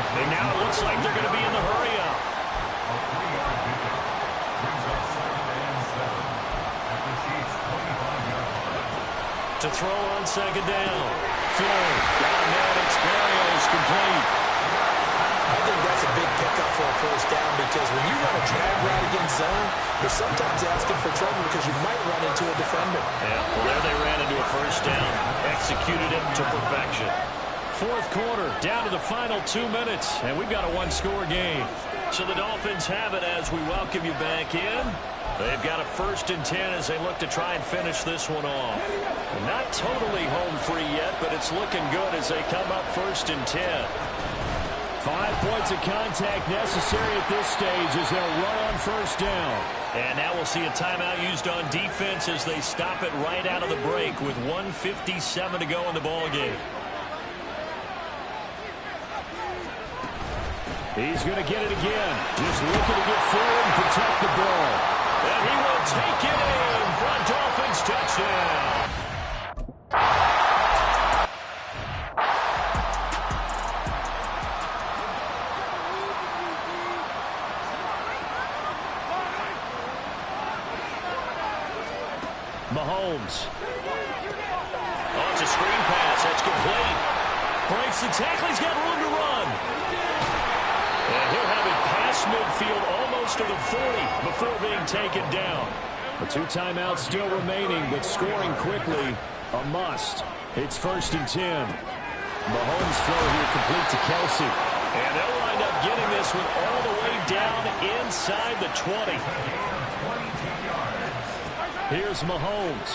Speaker 2: And now it looks like they're going to be in the hurry-up. To throw on second down. Floyd got a man. It's Barrios complete.
Speaker 4: I think that's a big pickup for a first down, because when you run a drag route against zone, you're sometimes asking for trouble because you might run into a defender.
Speaker 2: Yeah, well, there they ran into a first down. Executed it to perfection.
Speaker 7: 4th quarter, down to the final 2 minutes, and we've got a one-score game.
Speaker 2: So the Dolphins have it as we welcome you back in. They've got a 1st and 10 as they look to try and finish this one off. Not totally home free yet, but it's looking good as they come up 1st and 10.
Speaker 7: 5 points of contact necessary at this stage as they'll run on first down.
Speaker 2: And now we'll see a timeout used on defense as they stop it right out of the break with 1:57 to go in the ballgame.
Speaker 7: He's going to get it again. Just looking to get forward and protect the ball.
Speaker 2: And he will take it in for a Dolphins touchdown.
Speaker 7: Mahomes.
Speaker 2: Oh, it's a screen pass. That's complete. Breaks the tackle. He's got room to run. And he'll have it past midfield almost to the 40 before being taken down.
Speaker 7: The 2 timeouts still remaining, but scoring quickly, a must. It's 1st and 10. Mahomes throw here complete to Kelsey.
Speaker 2: And they'll wind up getting this one all the way down inside the 20.
Speaker 7: Here's Mahomes.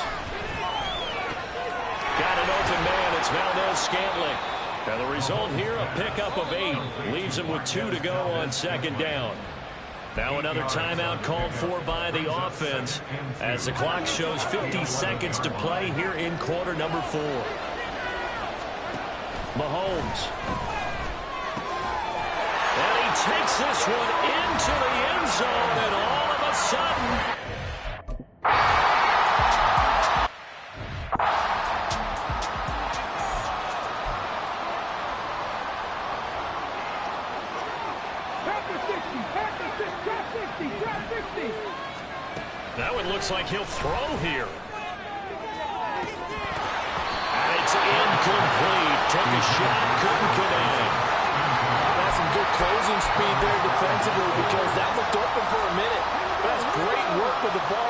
Speaker 2: Got an open man. It's Valdez-Scantling. Now the result here, a pickup of 8. Leaves him with 2 to go on second down. Now another timeout called for by the offense as the clock shows 50 seconds to play here in quarter number 4.
Speaker 7: Mahomes.
Speaker 2: And he takes this one into the end zone, and all of a sudden... That one looks like he'll throw here. And it's incomplete. Took a shot, couldn't connect.
Speaker 4: That's some good closing speed there defensively, because that looked open for a minute. That's great work with the ball.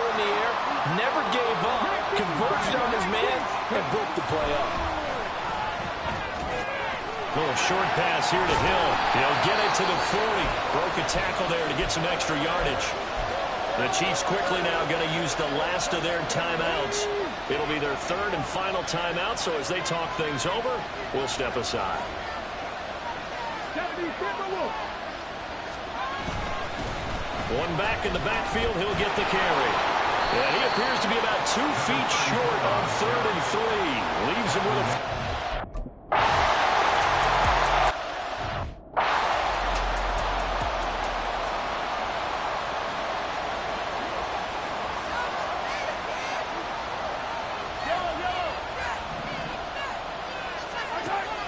Speaker 5: play up.
Speaker 2: Little short pass here to Hill. He'll get it to the 40. Broke a tackle there to get some extra yardage. The Chiefs quickly now going to use the last of their timeouts. It'll be their third and final timeout, so as they talk things over, we'll step aside. One back in the backfield, he'll get the carry. And he appears to be about 2 feet short on 3rd and 3. Leaves him with a...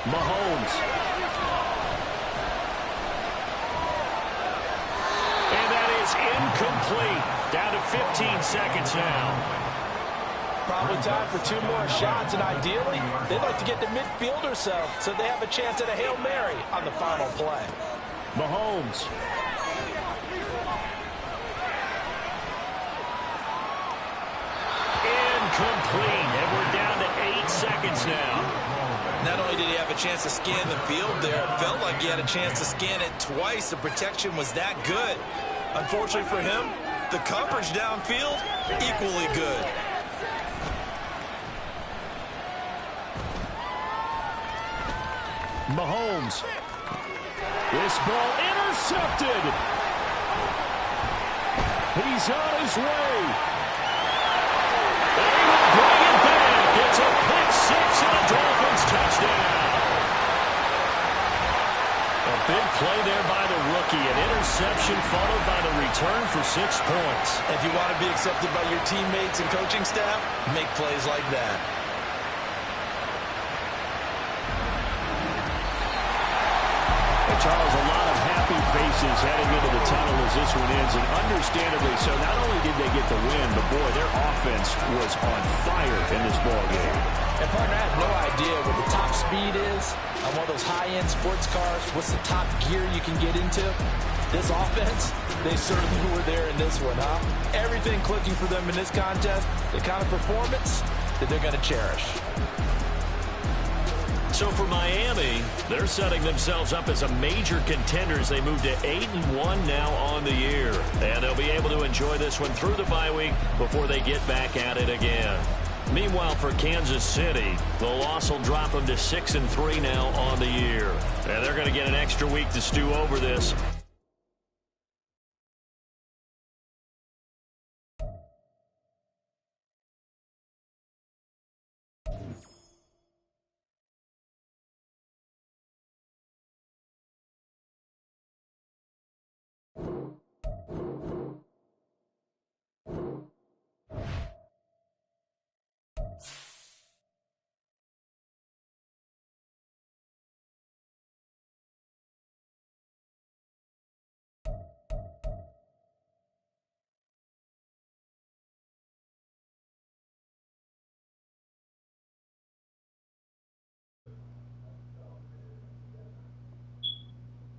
Speaker 2: Mahomes. And that is incomplete. Down to 15 seconds now.
Speaker 5: Probably time for 2 more shots, and ideally, they'd like to get to midfield or so they have a chance at a Hail Mary on the final play.
Speaker 2: Mahomes. Incomplete, and we're down to 8 seconds now.
Speaker 4: Not only did he have a chance to scan the field there, it felt like he had a chance to scan it twice. The protection was that good. Unfortunately for him, the coverage downfield, equally good.
Speaker 2: Mahomes. This ball intercepted. He's on his way. They will bring it back. It's a pick six and a Dolphins touchdown. A big play there by the rookie. An interception followed by the return for 6 points.
Speaker 4: If you want to be accepted by your teammates and coaching staff, make plays like that.
Speaker 2: And Charles, a lot of happy faces heading into the tunnel as this one ends, and understandably so. Not only did they get the win, but boy, their offense was on fire in this ball game.
Speaker 5: And partner, I have no idea what the top speed is on one of those high-end sports cars. What's the top gear you can get into? This offense, they certainly were there in this one, huh? Everything clicking for them in this contest, the kind of performance that they're going to cherish.
Speaker 2: So for Miami, they're setting themselves up as a major contender as they move to 8-1 now on the year. And they'll be able to enjoy this one through the bye week before they get back at it again. Meanwhile, for Kansas City, the loss will drop them to 6-3 now on the year. And they're going to get an extra week to stew over this